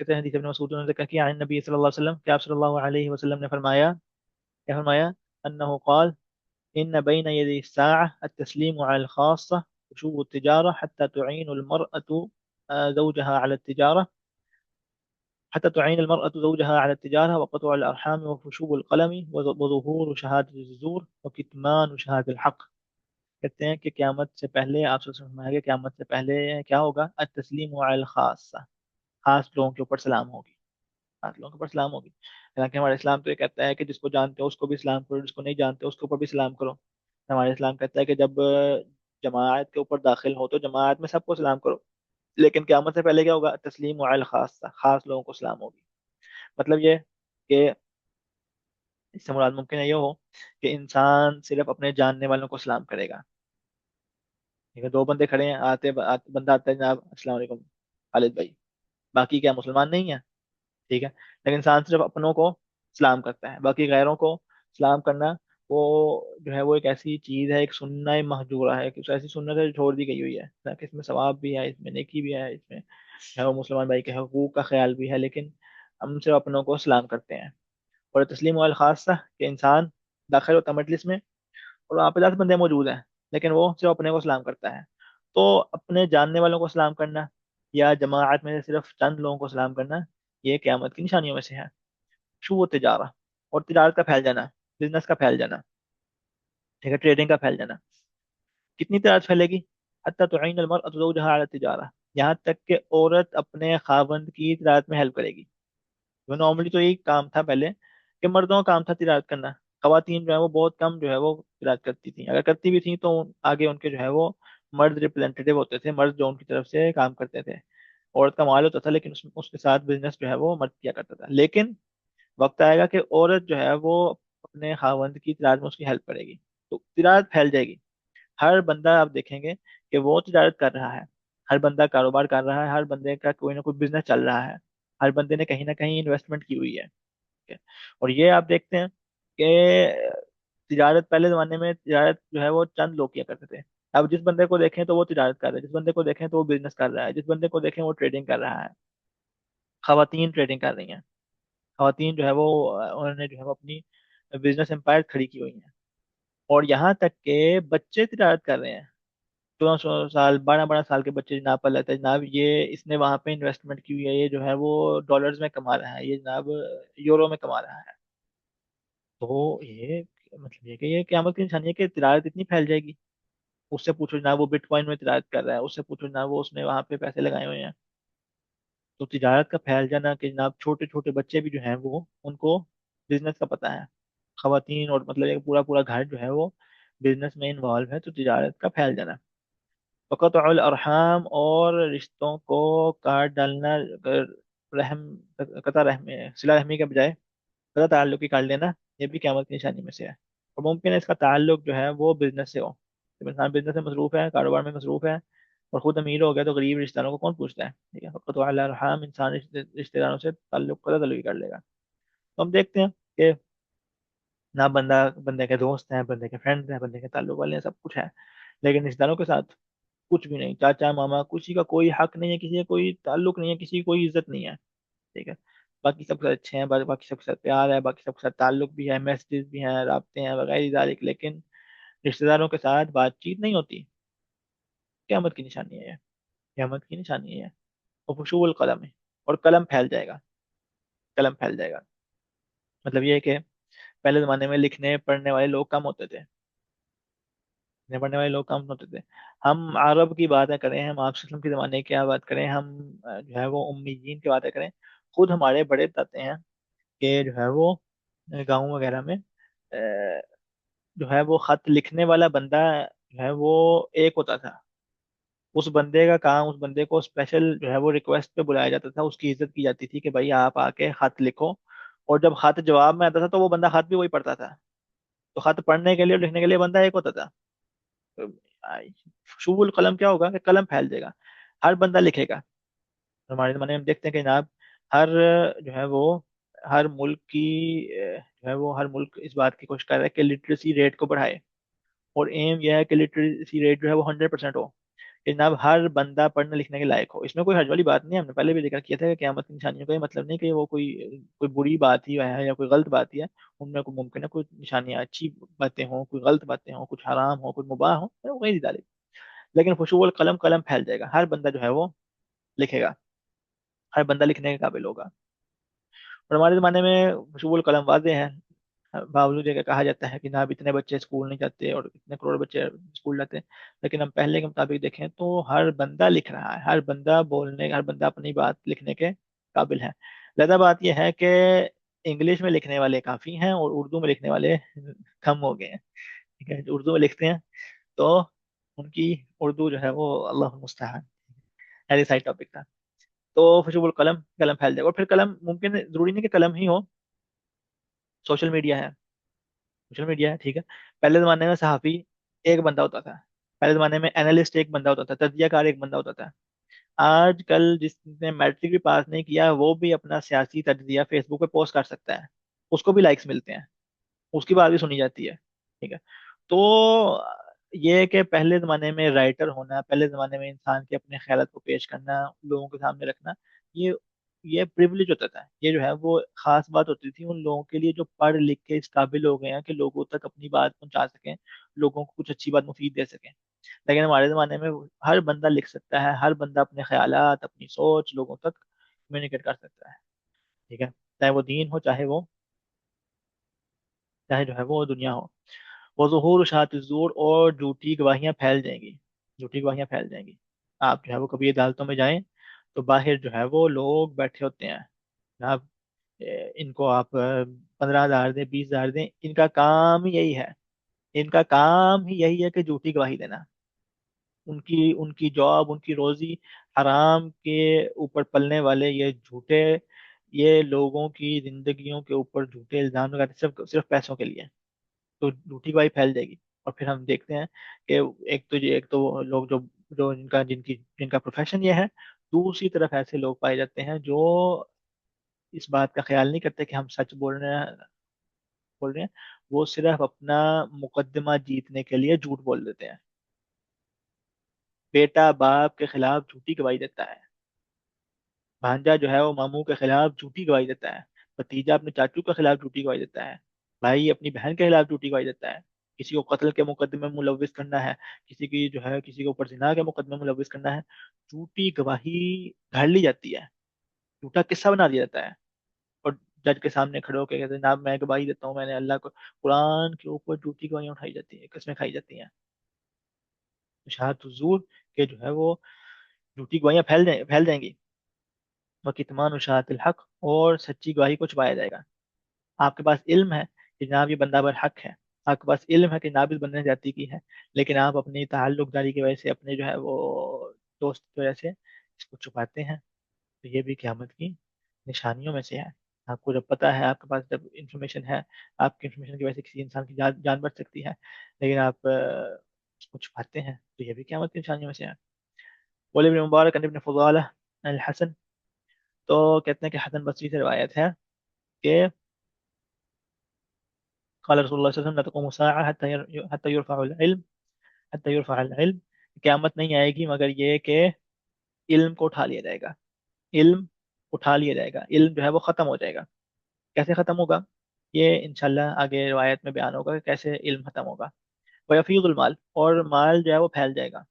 Speaker 1: کہتے ہیں حدیث ابن مسعود نے ذکر کیا عن نبی صلی اللہ علیہ وسلم کہ آپ صلی اللہ علیہ وسلم نے فرمایا، کیا فرمایا؟ انه قال ان بين يدي الساعة التسليم على الخاصة وشوب التجارة حتى تعين المرأة زوجها على التجارة، حتى تعين المرأة زوجها على التجارة وقطع الأرحام وفشوب القلم وظهور شهادة الزور وكتمان شهادة الحق. کہتے ہیں کہ قیامت سے پہلے آپ سے فرمایا کہ قیامت سے پہلے کیا ہوگا؟ التسلیم علی الخاصہ، خاص لوگوں کے اوپر سلام ہوگی، خاص لوگوں کے اوپر سلام ہوگی. حالانکہ ہمارا اسلام تو یہ کہتا ہے کہ جس کو جانتے ہو اس کو بھی سلام کرو، جس کو نہیں جانتے ہو اس کے اوپر بھی سلام کرو. ہمارا اسلام کہتا ہے کہ جب جماعت کے اوپر داخل ہو تو جماعت میں سب کو سلام کرو، لیکن قیامت سے پہلے کیا ہوگا؟ تسلیم علی الخاصہ، خاص لوگوں کو سلام ہوگی. مطلب یہ کہ اس سے مراد ممکن ہے یہ ہو کہ انسان صرف اپنے جاننے والوں کو سلام کرے گا. ٹھیک ہے، دو بندے کھڑے ہیں، بندہ آتا ہے، جناب السلام علیکم خالد بھائی، باقی کیا مسلمان نہیں ہیں؟ ٹھیک ہے، لیکن انسان صرف اپنوں کو سلام کرتا ہے، باقی غیروں کو سلام کرنا وہ جو ہے وہ ایک ایسی چیز ہے، ایک سنہ مہجورہ ہے، ایک ایسی سنت ہے جو چھوڑ دی گئی ہوئی ہے. تاکہ اس میں ثواب بھی ہے، اس میں نیکی بھی ہے، اس میں ہے وہ مسلمان بھائی کے حقوق کا خیال بھی ہے، لیکن ہم صرف اپنوں کو سلام کرتے ہیں. اور تسلیم الخاصہ کہ انسان داخل ہوتا ہے مجلس میں اور وہاں پہ 10 بندے موجود ہیں لیکن وہ صرف اپنے کو سلام کرتا ہے. تو اپنے جاننے والوں کو سلام کرنا یا جماعت میں سے صرف چند لوگوں کو سلام کرنا یہ قیامت کی نشانیوں میں سے ہے. شو وہ تجارہ، اور تجارت کا پھیل جانا، بزنس کا پھیل جانا، ٹھیک ہے، ٹریڈنگ کا پھیل جانا. کتنی تجارت پھیلے گی؟ حتی تعین المرأة زوجها على التجارہ، یہاں تک کہ عورت اپنے خاوند کی تجارت میں ہیلپ کرے گی. نارملی تو یہی کام تھا پہلے کہ مردوں کا کام تھا تجارت کرنا، خواتین جو ہے وہ بہت کم جو ہے وہ تجارت کرتی تھیں، اگر کرتی بھی تھیں تو آگے ان کے جو ہے وہ مرد ریپرزینٹیو ہوتے تھے، مرد جو ان کی طرف سے کام کرتے تھے. عورت کا مال ہوتا تھا لیکن اس کے ساتھ بزنس جو ہے وہ مرد کیا کرتا تھا. لیکن وقت آئے گا کہ عورت جو ہے وہ اپنے خاوند کی تجارت میں اس کی ہیلپ کرے گی تو تجارت پھیل جائے گی. ہر بندہ آپ دیکھیں گے کہ وہ تجارت کر رہا ہے، ہر بندہ کاروبار کر رہا ہے، ہر بندے کا کوئی نہ کوئی بزنس چل رہا ہے، ہر بندے نے کہیں نہ کہیں انویسٹمنٹ کی ہوئی ہے. ٹھیک ہے؟ اور یہ آپ دیکھتے ہیں کہ تجارت پہلے زمانے میں تجارت جو ہے وہ چند لوگ کیا کرتے تھے. اب جس بندے کو دیکھیں تو وہ تجارت کر رہا ہے، جس بندے کو دیکھیں تو وہ بزنس کر رہا ہے، جس بندے کو دیکھیں وہ ٹریڈنگ کر رہا ہے. خواتین ٹریڈنگ کر رہی ہیں، خواتین جو ہے وہ انہوں نے جو ہے وہ اپنی بزنس امپائر کھڑی کی ہوئی ہیں. اور یہاں تک کہ بچے تجارت کر رہے ہیں، 14 سال 12 12 سال کے بچے جناب پر لیتے ہیں، جناب یہ اس نے وہاں پہ انویسٹمنٹ کی ہوئی ہے، یہ جو ہے وہ ڈالرز میں کما رہا ہے، یہ جناب یورو میں کما رہا ہے. تو یہ مطلب یہ کہ یہ قیامت کی نشانی ہے کہ تجارت اتنی پھیل جائے گی. اس سے پوچھو جناب وہ بٹ کوائن میں تجارت کر رہا ہے، اس سے پوچھو جناب وہ اس نے وہاں پہ پیسے لگائے ہوئے ہیں. تو تجارت کا پھیل جانا کہ جناب چھوٹے چھوٹے بچے بھی جو ہیں وہ ان کو بزنس کا پتہ ہے، خواتین اور مطلب ایک پورا پورا گھر جو ہے وہ بزنس میں انوالو ہے. تو تجارت کا پھیل جانا. وقطع الارحام، اور رشتوں کو کاٹ ڈالنا، رحم، قطع رحم، صلہ رحمی کے بجائے قطع تعلق کی کاٹ لینا، یہ بھی قیامت کی نشانی میں سے ہے. اور ممکن ہے اس کا تعلق جو ہے وہ بزنس سے ہو. جب انسان بزنس میں مصروف ہے، کاروبار میں مصروف ہے اور خود امیر ہو گیا تو غریب رشتہ داروں کو کون پوچھتا ہے؟ ٹھیک ہے، فقط الارحام، انسان رشتہ داروں سے تعلق قطع تعلق کر لے گا. تو ہم دیکھتے ہیں کہ نہ بندے کے دوست ہیں، بندے کے فرینڈ ہیں، بندے کے تعلق والے ہیں، سب کچھ ہے، لیکن رشتہ داروں کے ساتھ کچھ بھی نہیں. چاچا ماما کسی کا کوئی حق نہیں ہے، کسی کا کوئی تعلق نہیں ہے، کسی کی کوئی عزت نہیں ہے. ٹھیک ہے، باقی سب کے ساتھ اچھے ہیں، باقی سب کے ساتھ پیار ہے، باقی سب کے ساتھ تعلق بھی ہے، میسجز بھی ہیں، رابطے ہیں وغیرہ ذالک، لیکن رشتہ داروں کے ساتھ بات چیت نہیں ہوتی. قیامت کی نشانی ہے یہ، قیامت کی نشانی ہے. اور خشوع القلم ہے، اور قلم پھیل جائے گا، قلم پھیل جائے گا. مطلب یہ ہے کہ پہلے زمانے میں لکھنے پڑھنے والے لوگ کم ہوتے تھے، لکھنے پڑھنے والے لوگ کم ہوتے تھے. ہم عرب کی باتیں کریں، ہم آپ وسلم کے زمانے کی کیا بات کریں، ہم جو ہے وہ امیین کی باتیں کریں. خود ہمارے بڑے بتاتے ہیں کہ جو ہے وہ گاؤں وغیرہ میں جو ہے وہ خط لکھنے والا بندہ جو ہے وہ ایک ہوتا تھا. اس بندے کا کام، اس بندے کو اسپیشل جو ہے وہ ریکویسٹ پہ بلایا جاتا تھا، اس کی عزت کی جاتی تھی کہ بھائی آپ آ کے خط لکھو. اور جب خط جواب میں آتا تھا تو وہ بندہ خط بھی وہی پڑھتا تھا. تو خط پڑھنے کے لیے اور لکھنے کے لیے بندہ ایک ہوتا تھا. شوب القلم کیا ہوگا کہ قلم پھیل جائے گا، ہر بندہ لکھے گا. ہمارے زمانے میں ہم دیکھتے ہیں کہ جناب ہر جو ہے وہ ہر ملک کی جو ہے وہ ہر ملک اس بات کی کوشش کر رہا ہے کہ لٹریسی ریٹ کو بڑھائے. اور ایم یہ ہے کہ لٹریسی ریٹ جو ہے وہ 100% ہو. کہ جناب ہر بندہ پڑھنے لکھنے کے لائق ہو. اس میں کوئی حرج والی بات نہیں ہے. ہم نے پہلے بھی ذکر کیا تھا کہ قیامت کی نشانیوں کا یہ مطلب نہیں کہ وہ کوئی کوئی بری بات ہی ہے یا کوئی غلط بات ہی ہے. ان میں کوئی ممکن ہے کوئی نشانیاں اچھی باتیں ہوں، کوئی غلط باتیں ہوں، کچھ حرام ہو، کچھ مباح ہو، وہ غیر ذالک. لیکن فشو القلم، قلم پھیل جائے گا، ہر بندہ جو ہے وہ لکھے گا، ہر بندہ لکھنے کے قابل ہوگا. اور ہمارے زمانے میں فشو القلم واضح ہے. باوجود یہ کہ کہا جاتا ہے کہ جناب اتنے بچے اسکول نہیں جاتے اور اتنے کروڑ بچے اسکول جاتے ہیں، لیکن ہم پہلے کے مطابق دیکھیں تو ہر بندہ لکھ رہا ہے، ہر بندہ بولنے، ہر بندہ اپنی بات لکھنے کے قابل ہے. لہذا بات یہ ہے کہ انگلش میں لکھنے والے کافی ہیں اور اردو میں لکھنے والے کم ہو گئے ہیں. ٹھیک ہے، جو اردو میں لکھتے ہیں تو ان کی اردو جو ہے وہ اللہ المستعان. ایسی سائڈ ٹاپک تھا. تو فشو القلم، قلم پھیل جائے گا. اور پھر قلم ممکن ضروری نہیں کہ قلم ہی ہو، سوشل میڈیا ہے. سوشل میڈیا ہے، ٹھیک ہے. پہلے زمانے میں صحافی ایک بندہ ہوتا تھا، پہلے زمانے میں اینالسٹ ایک بندہ ہوتا تھا، تجزیہ کار ایک بندہ ہوتا تھا. آج کل جس نے میٹرک بھی پاس نہیں کیا وہ بھی اپنا سیاسی تجزیہ فیس بک پہ پوسٹ کر سکتا ہے، اس کو بھی لائکس ملتے ہیں، اس کی بات بھی سنی جاتی ہے. ٹھیک ہے. تو یہ کہ پہلے زمانے میں رائٹر ہونا، پہلے زمانے میں انسان کے اپنے خیالات کو پیش کرنا، لوگوں کے سامنے رکھنا، یہ یہ پریویلیج ہوتا تھا. یہ جو ہے وہ خاص بات ہوتی تھی ان لوگوں کے لیے جو پڑھ لکھ کے اس قابل ہو گئے ہیں کہ لوگوں تک اپنی بات پہنچا سکیں، لوگوں کو کچھ اچھی بات مفید دے سکیں. لیکن ہمارے زمانے میں ہر بندہ لکھ سکتا ہے، ہر بندہ اپنے خیالات، اپنی سوچ لوگوں تک کمیونیکیٹ کر سکتا ہے. ٹھیک ہے، چاہے وہ دین ہو، چاہے جو ہے وہ دنیا ہو. وہ ظہور اشاعت الزور، اور جھوٹی گواہیاں پھیل جائیں گی. جھوٹی گواہیاں پھیل جائیں گی. آپ جو ہے وہ کبھی عدالتوں میں جائیں تو باہر جو ہے وہ لوگ بیٹھے ہوتے ہیں. آپ ان کو آپ 15,000 دیں، 20,000 دیں، ان کا کام ہی یہی ہے. ان کا کام ہی یہی ہے کہ جھوٹی گواہی دینا. ان کی جاب، ان کی روزی حرام کے اوپر پلنے والے یہ جھوٹے، یہ لوگوں کی زندگیوں کے اوپر جھوٹے الزام لگاتے صرف صرف پیسوں کے لیے. تو جھوٹی گواہی پھیل جائے گی. اور پھر ہم دیکھتے ہیں کہ ایک تو وہ لوگ جو جو جن کا پروفیشن یہ ہے، دوسری طرف ایسے لوگ پائے جاتے ہیں جو اس بات کا خیال نہیں کرتے کہ ہم سچ بول رہے ہیں. وہ صرف اپنا مقدمہ جیتنے کے لیے جھوٹ بول دیتے ہیں. بیٹا باپ کے خلاف جھوٹی گواہی دیتا ہے، بھانجا جو ہے وہ ماموں کے خلاف جھوٹی گواہی دیتا ہے، بھتیجا اپنے چاچو کے خلاف جھوٹی گواہی دیتا ہے، بھائی اپنی بہن کے خلاف جھوٹی گواہی دیتا ہے. کسی کو قتل کے مقدمے میں ملوث کرنا ہے، کسی کی جو ہے کسی کے اوپر زنا کے مقدمے میں ملوث کرنا ہے، جھوٹی گواہی گھڑ لی جاتی ہے، جھوٹا قصہ بنا دیا جاتا ہے. اور جج کے سامنے کھڑے ہو کے کہتے ہیں جناب میں گواہی دیتا ہوں، میں نے اللہ کو، قرآن کے اوپر جھوٹی گواہیاں اٹھائی جاتی ہیں، قسمیں کھائی جاتی ہیں. شہادت الزور کے جو ہے وہ جھوٹی گواہیاں پھیل جائیں گی. وکتمان اشاعت الحق، اور سچی گواہی کو چھپایا جائے گا. آپ کے پاس علم ہے کہ جناب یہ بندہ برحق ہے، آپ کے پاس علم ہے کہ جناب اس بندے نے زیادتی کی ہے، لیکن آپ اپنی تعلق داری کی وجہ سے، اپنے جو ہے وہ دوست کی وجہ سے اس کو چھپاتے ہیں. تو یہ بھی قیامت کی نشانیوں میں سے ہے. آپ کو جب پتا ہے، آپ کے پاس جب انفارمیشن ہے، آپ کی انفارمیشن کی وجہ سے کسی انسان کی جان بچ سکتی ہے، لیکن آپ اس کو چھپاتے ہیں، تو یہ بھی قیامت کی نشانیوں میں سے ہے. بولے ابن مبارک عن ابن فضالہ عن الحسن، تو کہتے ہیں کہ حسن بصری سے روایت ہے کہ قال رسول اللہ صلی اللہ علیہ وسلم لا تقوم الساعة حتى يرفع العلم. قیامت نہیں آئے گی مگر یہ کہ علم کو اٹھا لیا جائے گا. علم اٹھا لیا جائے گا، علم جو ہے وہ ختم ہو جائے گا. کیسے ختم ہوگا؟ یہ انشاءاللہ آگے روایت میں بیان ہوگا کہ کیسے علم ختم ہوگا. ویفیض المال، اور مال جو ہے وہ پھیل جائے گا.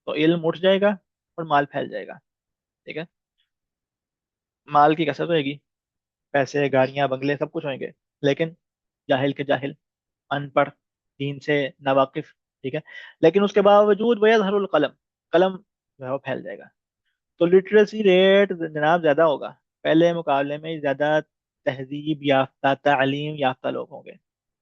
Speaker 1: تو علم اٹھ جائے گا اور مال پھیل جائے گا. ٹھیک ہے. مال کی کثرت ہوئے گی، پیسے، گاڑیاں، بنگلے، سب کچھ ہوئیں گے، لیکن جاہل کے جاہل، ان پڑھ، دین سے ناواقف. ٹھیک ہے. لیکن اس کے باوجود ویظہر القلم، قلم جو ہے وہ پھیل جائے گا. تو لٹریسی ریٹ جناب زیادہ ہوگا، پہلے مقابلے میں زیادہ تہذیب یافتہ، تعلیم یافتہ لوگ ہوں گے،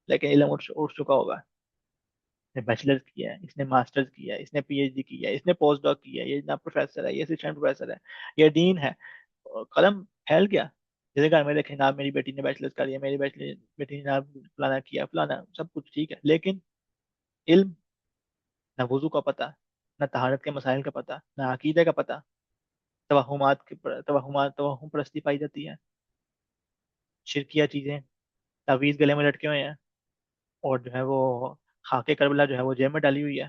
Speaker 1: لیکن علم اٹھ چکا ہوگا. اس نے بیچلرز کیا ہے، اس نے ماسٹرز کیا ہے، اس نے پی ایچ ڈی کیا ہے، اس نے پوسٹ ڈاک کیا ہے، یہ جناب پروفیسر ہے، یہ اسسٹنٹ پروفیسر ہے، یہ ڈین ہے. اور قلم پھیل گیا. جیسے کہ میں دیکھیں جناب میری بیٹی نے بیچلرز کر لیا، میری بیٹی نے جناب فلانا کیا، فلانا سب کچھ ٹھیک ہے، لیکن علم، نہ وضو کا پتہ، نہ طہارت کے مسائل کا پتہ، نہ عقیدے کا پتہ. توہم پرستی پائی جاتی ہے، شرکیہ چیزیں، تعویذ گلے میں لٹکے ہوئے ہیں، اور جو ہے وہ خاک کربلا جو ہے وہ جیب میں ڈالی ہوئی ہے.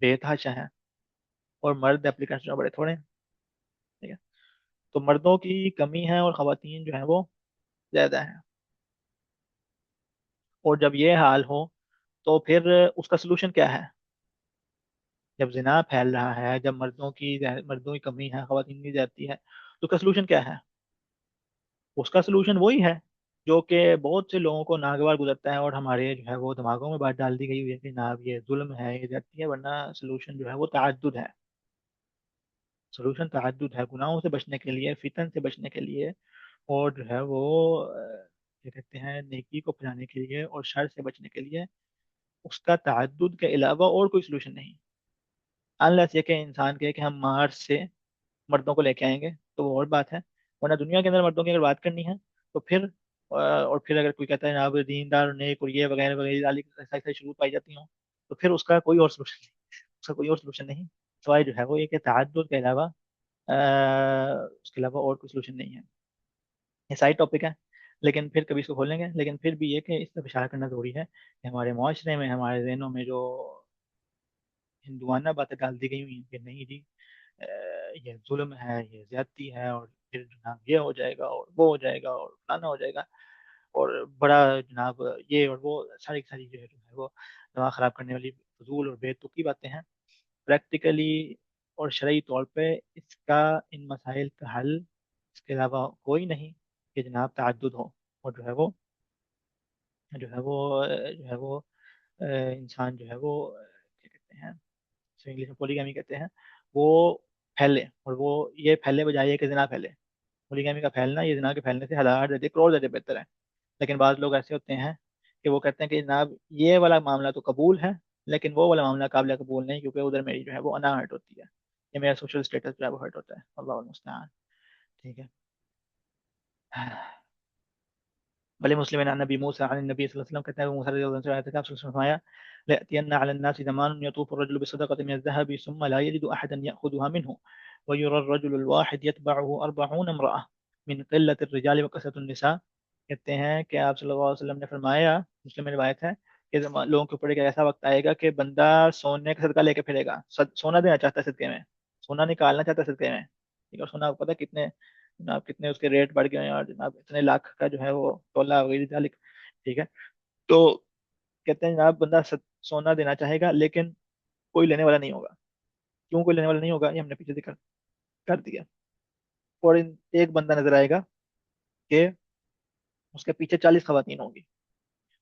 Speaker 1: بے تحاشا ہیں، اور مرد اپلیکنٹس جو ہیں بڑے تھوڑے ہیں. ٹھیک ہے. تو مردوں کی کمی ہے اور خواتین جو ہیں وہ زیادہ ہیں. اور جب یہ حال ہو تو پھر اس کا سلوشن کیا ہے؟ جب زنا پھیل رہا ہے، جب مردوں کی کمی ہے، خواتین کی زیادتی ہے، تو اس کا سلوشن کیا ہے؟ اس کا سلوشن وہی ہے جو کہ بہت سے لوگوں کو ناگوار گزرتا ہے اور ہمارے جو ہے وہ دماغوں میں بات ڈال دی گئی ہوئی ہے کہ جناب یہ ظلم ہے، یہ زیادتی ہے، ورنہ سلوشن جو ہے وہ تعدد ہے. سلوشن تعدد ہے گناہوں سے بچنے کے لیے، فتن سے بچنے کے لیے، اور جو ہے وہ کیا کہتے ہیں، نیکی کو پھیلانے کے لیے اور شر سے بچنے کے لیے. اس کا تعدد کے علاوہ اور کوئی سلوشن نہیں. انلیس یہ کہ انسان کہے کہ ہم مارس سے مردوں کو لے کے آئیں گے تو وہ اور بات ہے. ورنہ دنیا کے اندر مردوں کی اگر بات کرنی ہے تو پھر اور پھر اگر کوئی کہتا ہے جناب دیندار اور نیک اور یہ وغیرہ وغیرہ ایسا شروع پائی جاتی ہوں، تو پھر اس کا کوئی اور سلوشن نہیں. اس کا کوئی اور سلوشن نہیں سوائے جو ہے وہ یہ کہ تعدد کے علاوہ اس کے علاوہ اور کوئی سلوشن نہیں ہے. یہ سائڈ ٹاپک ہے، لیکن پھر کبھی اس کو کھولیں گے. لیکن پھر بھی یہ کہ اس طرف اشارہ کرنا ضروری ہے کہ ہمارے معاشرے میں، ہمارے ذہنوں میں جو ہندوانہ باتیں ڈال دی گئی ہوئی ہیں کہ نہیں جی یہ ظلم ہے، یہ زیادتی ہے، اور پھر جناب یہ ہو جائے گا اور وہ ہو جائے گا اور فلانا ہو جائے گا، اور بڑا جناب یہ اور وہ ساری ساری جو ہے وہ دماغ خراب کرنے والی فضول اور بے تکی باتیں ہیں. پریکٹیکلی اور شرعی طور پہ اس کا، ان مسائل کا حل اس کے علاوہ کوئی نہیں کہ جناب تعدد ہو. اور جو ہے وہ انسان جو ہے وہ کیا کہتے ہیں، انگلش میں پولیگیمی کہتے ہیں، وہ پھیلے. اور وہ یہ پھیلے بجائے کہ زنا پھیلے. پولیگیمی کا پھیلنا یہ زنا کے پھیلنے سے ہزار درجے کروڑ درجے بہتر ہے. لیکن بعض لوگ ایسے ہوتے ہیں کہ وہ کہتے ہیں کہ جناب یہ والا معاملہ تو قبول ہے، لیکن وہ والا معاملہ قابل قبول نہیں، کیونکہ ادھر میری جو ہے وہ انا ہرٹ ہوتی ہے، یہ میرا سوشل اسٹیٹس جو ہے وہ ہرٹ ہوتا ہے. اللہ المستعان. ٹھیک ہے. بل مسلم عن نبی موسیٰ عن النبی صلی اللہ علیہ وسلم کہتے ہیں کہ موسیٰ رضی اللہ عنہ سے آیت ہے کہ آپ صلی اللہ علیہ وسلم نے فرمایا لَيَأْتِيَنَّ عَلَى النَّاسِ زَمَانٌ يَطُوفُ الرَّجُلُ بِالصَّدَقَةِ مِنَ الذَّهَبِ ثُمَّ لَا يَجِدُ أَحَدًا يَأْخُذُهَا مِنْهُ وَيُرَى الرَّجُلُ الْوَاحِدُ يَتْبَعُهُ 40 امرأة من قلة الرجال وكثرة النساء. کہتے ہیں کہ آپ صلی اللہ علیہ وسلم نے فرمایا، مسلم میں روایت ہے کہ لوگوں کے اوپر ایک ایسا وقت آئے گا کہ بندہ سونے کا صدقہ لے کے پھرے گا. سونا دینا چاہتا ہے صدقے میں، سونا نکالنا چاہتا ہے صدقے میں. ٹھیک ہے. اور سونا آپ کو پتا ہے کتنے جناب، کتنے اس کے ریٹ بڑھ گئے ہیں، اور جناب اتنے لاکھ کا جو ہے وہ تولہ وغیرہ ذالک. ٹھیک ہے. تو کہتے ہیں جناب بندہ سونا دینا چاہے گا لیکن کوئی لینے والا نہیں ہوگا. کیوں کوئی لینے والا نہیں ہوگا؟ یہ ہم نے پیچھے ذکر کر دیا. اور ایک بندہ نظر آئے گا کہ اس کے پیچھے 40 خواتین ہوں گی،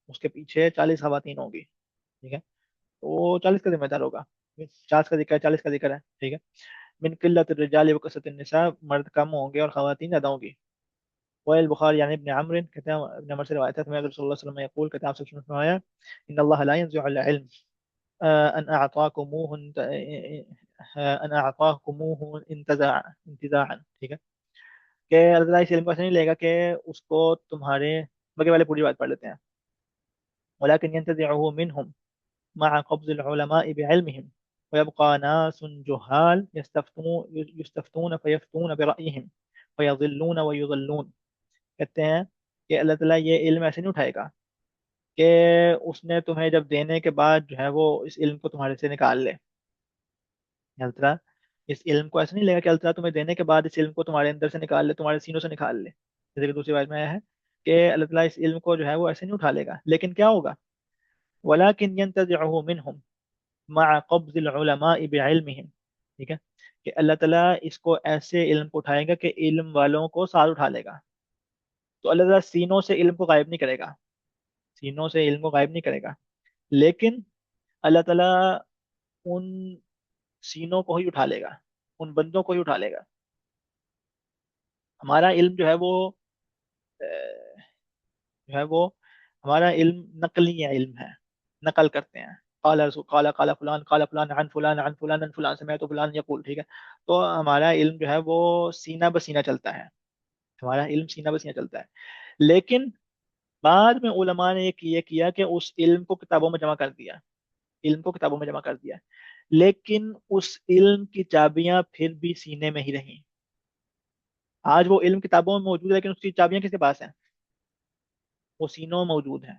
Speaker 1: اس کے پیچھے 40 خواتین ہوں گی. ٹھیک ہے. تو وہ 40 کا ذمہ دار ہوگا. 50 کا ذکر ہے، 40 کا ذکر ہے. ٹھیک ہے. من قلت الرجال وکثرت النساء، مرد کم ہوں گے اور خواتین زیادہ ہوں گی. وائل بخاری یعنی ابن عمرو کہتے ہیں، ابن عمر سے روایت ہے کہ رسول اللہ صلی اللہ علیہ وسلم یقول، کہتے ہیں آپ سے فرمایا ان اللہ لا ينزع العلم ان اعطاكموه ان اعطاكموه انتزاعا. ٹھیک ہے. کہ اللہ تعالیٰ اس علم کو ایسا نہیں لے گا کہ اس کو تمہارے بگے والے پوری بات پڑھ لیتے ہیں. ولكن ينتزعه منهم مع قبض العلماء بعلمهم ويبقى ناس جهال يستفتون فيفتون برأيهم فيضلون ويضلون. کہتے ہیں کہ اللہ تعالیٰ یہ علم ایسے نہیں اٹھائے گا کہ اس نے تمہیں جب دینے کے بعد جو ہے وہ اس علم کو تمہارے سے نکال لے. اللہ تعالیٰ اس علم کو ایسے نہیں لے گا کہ اللہ تعالیٰ تمہیں دینے کے بعد اس علم کو تمہارے اندر سے نکال لے، تمہارے سینوں سے نکال لے. جیسے کہ دوسری بات میں آیا ہے کہ اللہ تعالیٰ اس علم کو جو ہے وہ ایسے نہیں اٹھا لے گا، لیکن کیا ہوگا؟ وَلَكِنْ يَنْتَزِعُهُ مِنْهُمْ مع قبض العلماء بعلمهم. ٹھیک ہے. کہ اللہ تعالیٰ اس کو ایسے علم کو اٹھائے گا کہ علم والوں کو ساتھ اٹھا لے گا. تو اللہ تعالیٰ سینوں سے علم کو غائب نہیں کرے گا، سینوں سے علم کو غائب نہیں کرے گا، لیکن اللہ تعالیٰ ان سینوں کو ہی اٹھا لے گا، ان بندوں کو ہی اٹھا لے گا. ہمارا علم جو ہے وہ جو ہے وہ ہمارا علم نقلی علم ہے، نقل کرتے ہیں. قال فلان قال فلان عن فلان عن فلان عن فلان سمعت فلان یقول. ٹھیک ہے. تو ہمارا علم جو ہے وہ سینہ بسینہ چلتا ہے، ہمارا علم سینہ بسینہ چلتا ہے. لیکن بعد میں علماء نے یہ کیا کہ اس علم کو کتابوں میں جمع کر دیا، علم کو کتابوں میں جمع کر دیا، لیکن اس علم کی چابیاں پھر بھی سینے میں ہی رہیں. آج وہ علم کتابوں میں موجود ہے لیکن اس کی چابیاں کس کے پاس ہیں؟ وہ سینوں میں موجود ہیں.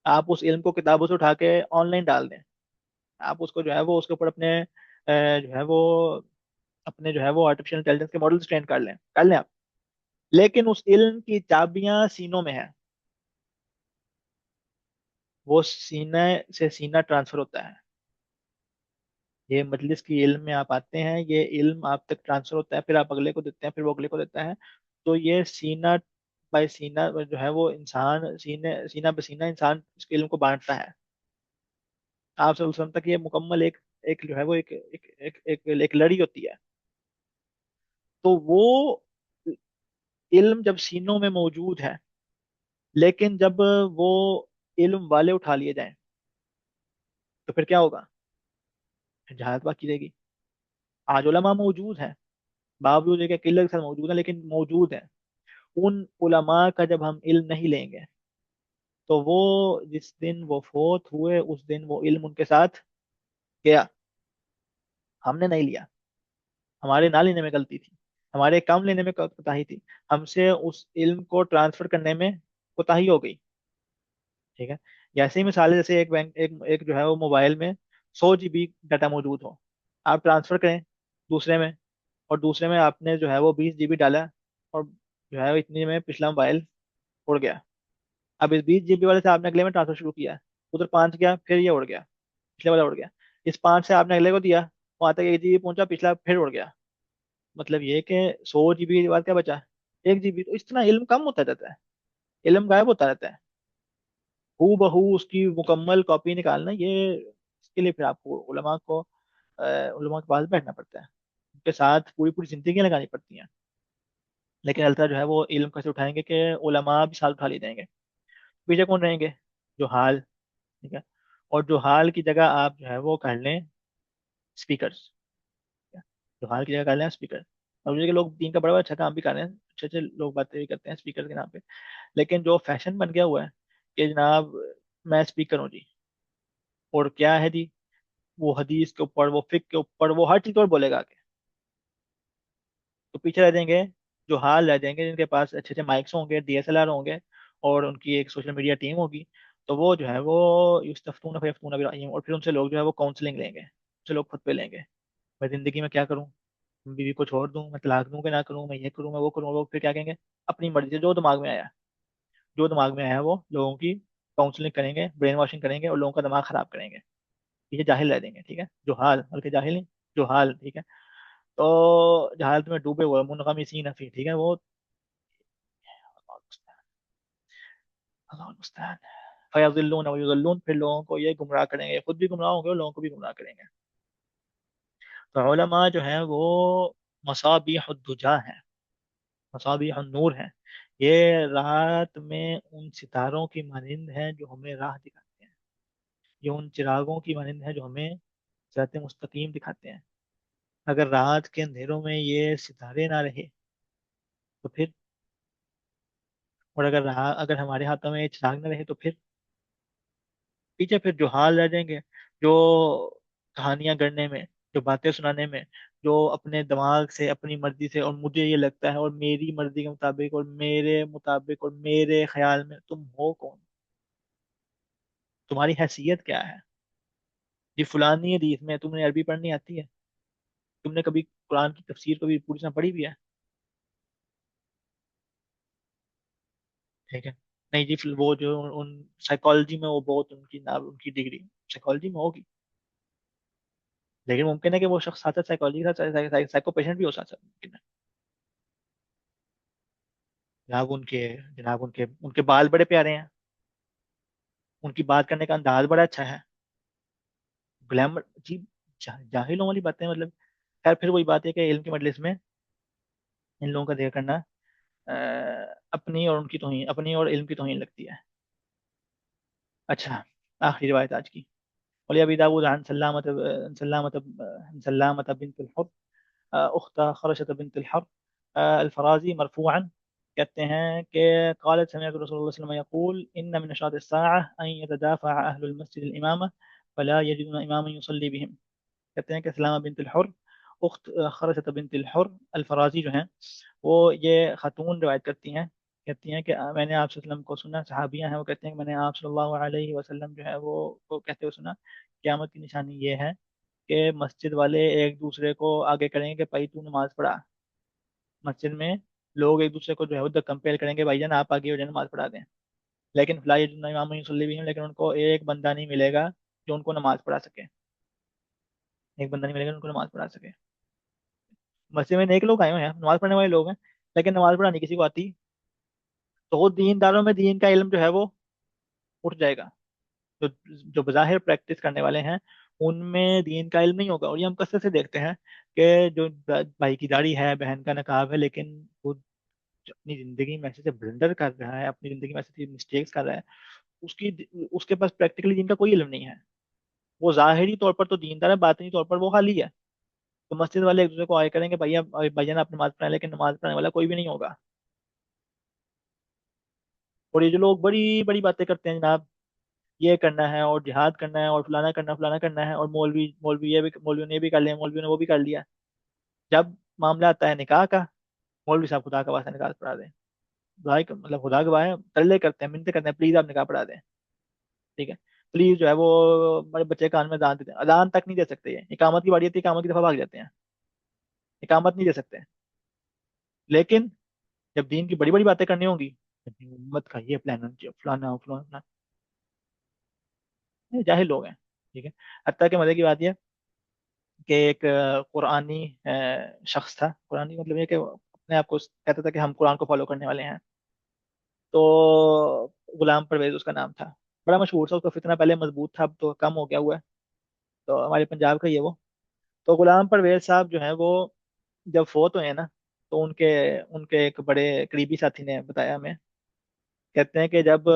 Speaker 1: آپ اس علم کو کتابوں سے اٹھا کے آن لائن ڈال دیں، آپ اس کو جو ہے وہ اس کے اوپر اپنے جو ہے وہ اپنے جو ہے وہ آرٹیفیشل انٹیلیجنس کے ماڈل ٹرین کر لیں آپ. لیکن اس علم کی چابیاں سینوں میں ہیں. وہ سینے سے سینہ ٹرانسفر ہوتا ہے. یہ مجلس کی علم میں آپ آتے ہیں، یہ علم آپ تک ٹرانسفر ہوتا ہے، پھر آپ اگلے کو دیتے ہیں، پھر وہ اگلے کو دیتا ہے. تو یہ سینہ بائی سینہ جو ہے وہ انسان سینہ بہ سینہ انسان اس علم کو بانٹتا ہے. آپ سے اس وقت تک یہ مکمل ایک ایک جو ہے وہ ایک لڑی ہوتی ہے. تو وہ علم جب سینوں میں موجود ہے، لیکن جب وہ علم والے اٹھا لیے جائیں تو پھر کیا ہوگا؟ پھر جہالت باقی رہے گی. آج علماء موجود ہیں، باوجود یہ کہ قلت کے ساتھ موجود ہیں لیکن موجود ہیں. ان علماء کا جب ہم علم نہیں لیں گے تو وہ جس دن وہ فوت ہوئے اس دن وہ علم ان کے ساتھ گیا. ہم نے نہیں لیا. ہمارے نہ لینے میں غلطی تھی، ہمارے کام لینے میں کوتاہی تھی. ہم سے اس علم کو ٹرانسفر کرنے میں کوتاہی ہو گئی. ٹھیک ہے. جیسے ہی مثال ہے، جیسے ایک جو ہے وہ موبائل میں 100 GB ڈاٹا موجود ہو، آپ ٹرانسفر کریں دوسرے میں، اور دوسرے میں آپ نے جو ہے وہ 20 GB ڈالا، اور جو ہے وہ اتنے میں پچھلا موبائل اڑ گیا. اب اس 20 GB والے سے آپ نے اگلے میں ٹرانسفر شروع کیا، ادھر 5 گیا، پھر یہ اڑ گیا، پچھلے والا اڑ گیا. اس 5 سے آپ نے اگلے کو دیا، وہاں تک 1 GB پہنچا، پچھلا پھر اڑ گیا. مطلب یہ کہ 100 GB کے بعد کیا بچا؟ 1 GB. تو اس طرح علم کم ہوتا جاتا ہے، علم غائب ہوتا رہتا ہے. ہو بہو اس کی مکمل کاپی نکالنا، یہ اس کے لیے پھر آپ کو علماء کے پاس بیٹھنا پڑتا ہے، ان کے ساتھ پوری پوری زندگیاں لگانی پڑتی ہیں. لیکن اللہ تعالیٰ جو ہے وہ علم کیسے اٹھائیں گے کہ علماء بھی ساتھ اٹھا لی جائیں گے. پیچھے کون رہیں گے؟ جو حال. ٹھیک ہے. اور جو حال کی جگہ آپ جو ہے وہ کر لیں اسپیکرس. جو حال کی جگہ کر لیں اسپیکر. اور مجھے کہ لوگ دین کا بڑا بڑا اچھا کام بھی کر رہے ہیں، اچھے اچھے لوگ باتیں بھی کرتے ہیں اسپیکر کے نام پہ. لیکن جو فیشن بن گیا ہوا ہے کہ جناب میں اسپیکر ہوں جی، اور کیا ہے جی، وہ حدیث کے اوپر، وہ فقہ کے اوپر، وہ ہر چیز پر بولے گا آگے. تو پیچھے رہ جائیں گے جو حال رہ جائیں گے، جن کے پاس اچھے اچھے مائکس ہوں گے، DSLR ہوں گے، اور ان کی ایک سوشل میڈیا ٹیم ہوگی. تو وہ جو ہے وہ یستفتون فیفتون برأیہم، اور پھر ان سے لوگ جو ہے وہ کاؤنسلنگ لیں گے، ان سے لوگ خطبے لیں گے. میں زندگی میں کیا کروں؟ بیوی کو چھوڑ دوں، میں طلاق دوں کہ نہ کروں، میں یہ کروں، میں وہ کروں. لوگ پھر کیا کہیں گے؟ اپنی مرضی سے جو دماغ میں آیا، جو دماغ میں آیا وہ لوگوں کی کاؤنسلنگ کریں گے، برین واشنگ کریں گے، اور لوگوں کا دماغ خراب کریں گے. یہ جاہل رہ دیں گے. ٹھیک ہے. جو حال بلکہ جاہل نہیں، جو حال. ٹھیک ہے. تو جہالت میں ڈوبے ہوئے منغمسین فی. ٹھیک ہے. وہ اللہ المستعان. فیضلون ویضلون، پھر لوگوں کو یہ گمراہ کریں گے، خود بھی گمراہ ہوں گے اور لوگوں کو بھی گمراہ کریں گے. تو علماء جو ہیں وہ مصابیح الدجا ہیں، مصابیح النور ہیں. یہ رات میں ان ستاروں کی مانند ہیں جو ہمیں راہ دکھاتے ہیں. یہ ان چراغوں کی مانند ہیں جو ہمیں صراط مستقیم دکھاتے ہیں. اگر رات کے اندھیروں میں یہ ستارے نہ رہے تو پھر، اور اگر ہمارے ہاتھوں میں یہ چراغ نہ رہے تو پھر پیچھے پھر جو حال رہ جائیں گے، جو کہانیاں گڑنے میں، جو باتیں سنانے میں، جو اپنے دماغ سے، اپنی مرضی سے، اور مجھے یہ لگتا ہے، اور میری مرضی کے مطابق، اور میرے مطابق، اور میرے خیال میں. تم ہو کون؟ تمہاری حیثیت کیا ہے؟ یہ فلانی حدیث میں تم نے عربی پڑھنی آتی ہے؟ تم نے کبھی قرآن کی تفسیر کو بھی پوری طرح پڑھی بھی ہے؟ ٹھیک ہے. نہیں جی، وہ جو ان سائیکالوجی میں وہ بہت ان کی ڈگری سائیکالوجی میں ہوگی. لیکن ممکن ہے کہ وہ شخص ساتھ سائیکالوجی کے ساتھ سائیکو پیشنٹ بھی ہو ساتھ ممکن ہے. جناب ان کے بال بڑے پیارے ہیں، ان کی بات کرنے کا انداز بڑا اچھا ہے، گلیمر جی. جاہلوں والی باتیں مطلب. خیر پھر وہی بات ہے کہ علم کے مجلس میں ان لوگوں کا ذکر کرنا اپنی اور ان کی توہین، اپنی اور علم کی توہین لگتی ہے. اچھا، آخری روایت آج کی. ولی ابی داود عن سلامة بنت الحر اخت خرشة بنت الحر الفرازی مرفوعا. کہتے ہیں کہ قالت سمعت رسول اللہ صلی اللہ علیہ وسلم يقول ان من اشراط الساعة ان يتدافع اهل المسجد الامامة فلا يجدون اماما يصلي بهم. کہتے ہیں کہ سلامہ بنت الحر اخت خرشة بنت الحر الفرازی جو ہیں، وہ یہ خاتون روایت کرتی ہیں. کہتی ہیں کہ میں نے آپ صلی اللہ علیہ وسلم کو سنا، صحابیہ ہیں، وہ کہتے ہیں کہ میں نے آپ صلی اللہ علیہ وسلم جو ہے وہ کہتے ہوئے سنا قیامت کی نشانی یہ ہے کہ مسجد والے ایک دوسرے کو آگے کریں گے کہ بھائی تو نماز پڑھا. مسجد میں لوگ ایک دوسرے کو جو ہے وہ کمپیئر کریں گے، بھائی جان آپ آگے ہو جائیں نماز پڑھا دیں. لیکن فلاح امام صلی بھی ہیں، لیکن ان کو ایک بندہ نہیں ملے گا جو ان کو نماز پڑھا سکے. ایک بندہ نہیں ملے گا جو ان کو نماز پڑھا سکے. مسجد میں نیک لوگ آئے ہوئے ہیں، نماز پڑھنے والے لوگ ہیں، لیکن نماز پڑھانی کسی کو آتی. تو وہ دین داروں میں دین کا علم جو ہے وہ اٹھ جائے گا. جو جو بظاہر پریکٹس کرنے والے ہیں ان میں دین کا علم نہیں ہوگا. اور یہ ہم کثرت سے دیکھتے ہیں کہ جو بھائی کی داڑھی ہے، بہن کا نقاب ہے، لیکن وہ جو اپنی زندگی میں ایسے سے بلنڈر کر رہا ہے، اپنی زندگی میں ایسے مسٹیکس کر رہا ہے، اس کی اس کے پاس پریکٹیکلی دین کا کوئی علم نہیں ہے. وہ ظاہری طور پر تو دیندار ہے، باطنی طور پر وہ خالی ہے. تو مسجد والے ایک دوسرے کو آئے کریں کہ بھیا بھائی جان آپ نماز پڑھائیں، لیکن نماز پڑھنے والا کوئی بھی نہیں ہوگا. اور یہ جو لوگ بڑی بڑی باتیں کرتے ہیں جناب، یہ کرنا ہے اور جہاد کرنا ہے اور فلانا کرنا فلانا کرنا ہے، اور مولوی یہ بھی، مولویوں نے یہ بھی کر لیا، مولویوں نے وہ بھی کر لیا. جب معاملہ آتا ہے نکاح کا، مولوی صاحب خدا کا واسطہ نکاح پڑھا دیں. بھائی مطلب خدا گواہ ہے، ترلے کرتے ہیں، منتیں کرتے ہیں، پلیز آپ نکاح پڑھا دیں. ٹھیک ہے، پلیز جو ہے وہ بڑے بچے کان میں اذان دیتے ہیں، اذان تک نہیں دے سکتے. یہ اقامت کی باری آتی ہے، اقامت کی دفعہ بھاگ جاتے ہیں، اقامت نہیں دے سکتے. لیکن جب دین کی بڑی بڑی باتیں کرنی ہوں گی، امت کا یہ پلان ہے، فلانا فلانا، یہ جاہل لوگ ہیں. ٹھیک ہے. حتیٰ کہ مزے کی بات یہ کہ ایک قرآنی شخص تھا. قرآنی مطلب یہ کہ وہ اپنے آپ کو کہتا تھا کہ ہم قرآن کو فالو کرنے والے ہیں. تو غلام پرویز اس کا نام تھا، بڑا مشہور تھا. اس کا فتنہ پہلے مضبوط تھا، اب تو کم ہو گیا ہوا ہے. تو ہمارے پنجاب کا ہی ہے وہ. تو غلام پرویز صاحب جو ہیں وہ جب فوت ہوئے ہیں نا، تو ان کے ایک بڑے قریبی ساتھی نے بتایا ہمیں، کہتے ہیں کہ جب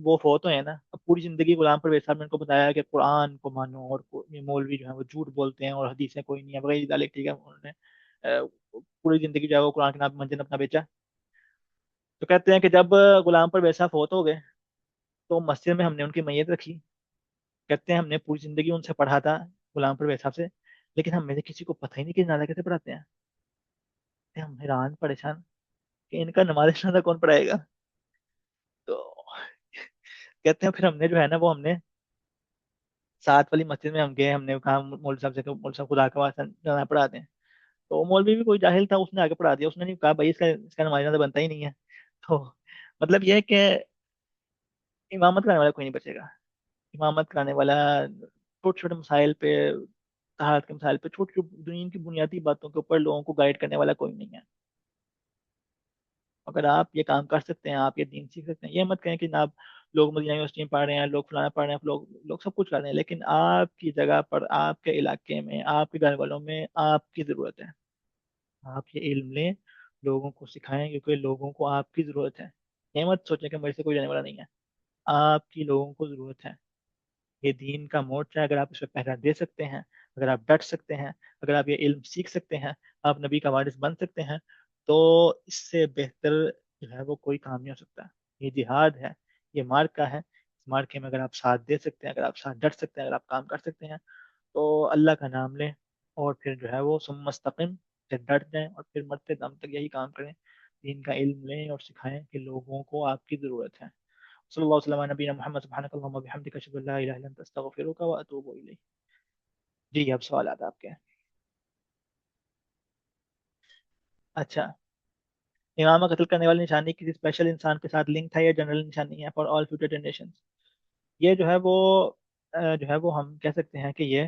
Speaker 1: وہ فوت ہوئے ہیں نا، اب پوری زندگی غلام پرویز صاحب نے ان کو بتایا کہ قرآن کو مانو، اور یہ مولوی جو ہیں وہ جھوٹ بولتے ہیں اور حدیثیں کوئی نہیں ہے وغیرہ ذالک. ٹھیک ہے، انہوں نے پوری زندگی جو ہے وہ قرآن کے نام پہ منجن اپنا بیچا. تو کہتے ہیں کہ جب غلام پرویز صاحب فوت ہو گئے تو مسجد میں ہم نے ان کی میت رکھی. کہتے ہیں ہم نے پوری زندگی ان سے پڑھا تھا، غلام پرویز صاحب سے، لیکن ہم میں سے کسی کو پتہ ہی نہیں کہ جنازہ کیسے پڑھاتے ہیں. ہم حیران پریشان کہ ان کا نماز جنازہ کون پڑھائے گا. تو کہتے ہیں پھر ہم نے جو ہے نا وہ ہم نے ساتھ والی مسجد میں ہم گئے، ہم نے کہا مولوی صاحب سے کہ مولوی صاحب خدا کا واسطہ جانا پڑھا دیں. تو مولوی بھی کوئی جاہل تھا، اس نے آگے پڑھا دیا. اس نے نہیں کہا بھائی اس کا نماز جنازہ بنتا ہی نہیں ہے. تو مطلب یہ ہے کہ امامت کرانے والا کوئی نہیں بچے گا. امامت کرانے والا چھوٹے چھوٹے مسائل پہ، طہارت کے مسائل پہ، چھوٹی چھوٹی دین کی بنیادی باتوں کے اوپر لوگوں کو گائیڈ کرنے والا کوئی نہیں ہے. اگر آپ یہ کام کر سکتے ہیں، آپ یہ دین سیکھ سکتے ہیں. یہ مت کہیں کہ جناب لوگ مدینہ یونیورسٹی میں پڑھ رہے ہیں، لوگ فلانا پڑھ رہے ہیں، لوگ سب کچھ کر رہے ہیں، لیکن آپ کی جگہ پر، آپ کے علاقے میں، آپ کے گھر والوں میں آپ کی ضرورت ہے. آپ یہ علم لیں، لوگوں کو سکھائیں، کیونکہ لوگوں کو آپ کی ضرورت ہے. یہ مت سوچیں کہ میرے سے کوئی جانے والا نہیں ہے. آپ کی لوگوں کو ضرورت ہے. یہ دین کا مورچہ ہے، اگر آپ اس پہ پہرا دے سکتے ہیں، اگر آپ ڈٹ سکتے ہیں، اگر آپ یہ علم سیکھ سکتے ہیں، آپ نبی کا وارث بن سکتے ہیں، تو اس سے بہتر جو ہے وہ کوئی کام نہیں ہو سکتا. یہ جہاد ہے، یہ مارکا ہے. اس مارکے میں اگر آپ ساتھ دے سکتے ہیں، اگر آپ ساتھ ڈٹ سکتے ہیں، اگر آپ کام کر سکتے ہیں، تو اللہ کا نام لیں، اور پھر جو ہے وہ ثم مستقم سے ڈٹ جائیں، اور پھر مرتے دم تک یہی کام کریں. دین کا علم لیں اور سکھائیں کہ لوگوں کو آپ کی ضرورت ہے. صلی اللہ وسلم علی نبینا محمد، سبحانک اللہم وبحمدک، اشہد ان لا الہ الا انت، استغفرک واتوب الیک. جی اب سوالات آپ کے. اچھا، امامہ قتل کرنے والی نشانی کسی اسپیشل انسان کے ساتھ لنک ہے یا جنرل نشانی ہے فار آل فیوچر جنریشن؟ یہ جو ہے وہ جو ہے وہ ہم کہہ سکتے ہیں کہ یہ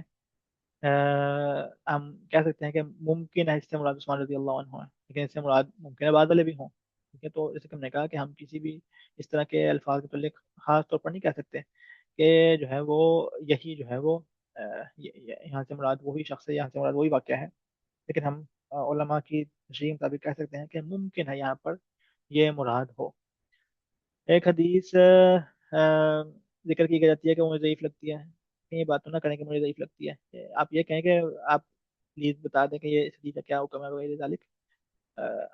Speaker 1: ہم کہہ سکتے ہیں کہ ممکن ہے اس سے مراد عثمان رضی اللہ عنہ ہے، لیکن اس سے مراد ممکن ہے بعد والے بھی ہوں. ٹھیک ہے، تو جیسے کہ ہم نے کہا کہ ہم کسی بھی اس طرح کے الفاظ کے متعلق خاص طور پر نہیں کہہ سکتے کہ جو ہے وہ یہی جو ہے وہ یہاں سے مراد وہی شخص ہے، یہاں سے مراد وہی واقعہ ہے. لیکن ہم علماء کی تشریح کے مطابق کہہ سکتے ہیں کہ ممکن ہے یہاں پر یہ مراد ہو. ایک حدیث ذکر کی جاتی ہے کہ مجھے ضعیف لگتی ہے. یہ بات تو نہ کریں کہ مجھے ضعیف لگتی ہے. آپ یہ کہیں کہ آپ پلیز بتا دیں کہ یہ اس حدیث کا کیا حکم ہے وغیرہ ذالک.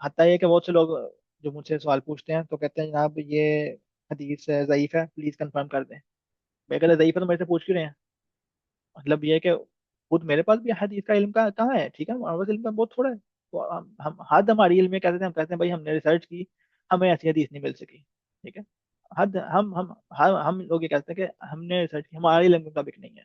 Speaker 1: حتیٰ یہ کہ بہت سے لوگ جو مجھ سے سوال پوچھتے ہیں تو کہتے ہیں جناب یہ حدیث ضعیف ہے، پلیز کنفرم کر دیں. میں کہتا ضعیف ہے تو میرے سے پوچھ کیوں رہے ہیں؟ مطلب یہ ہے کہ خود میرے پاس بھی حدیث کا علم کا کہاں ہے. ٹھیک ہے، ہمارے پاس علم کا بہت تھوڑا ہے. تو ہم حد ہماری علم میں کہتے ہیں، ہم کہتے ہیں بھائی ہم نے ریسرچ کی، ہمیں ایسی حدیث نہیں مل سکی. ٹھیک ہے، حد ہم لوگ یہ کہتے ہیں کہ ہم نے ریسرچ کی، ہمارے علم کے مطابق نہیں ہے.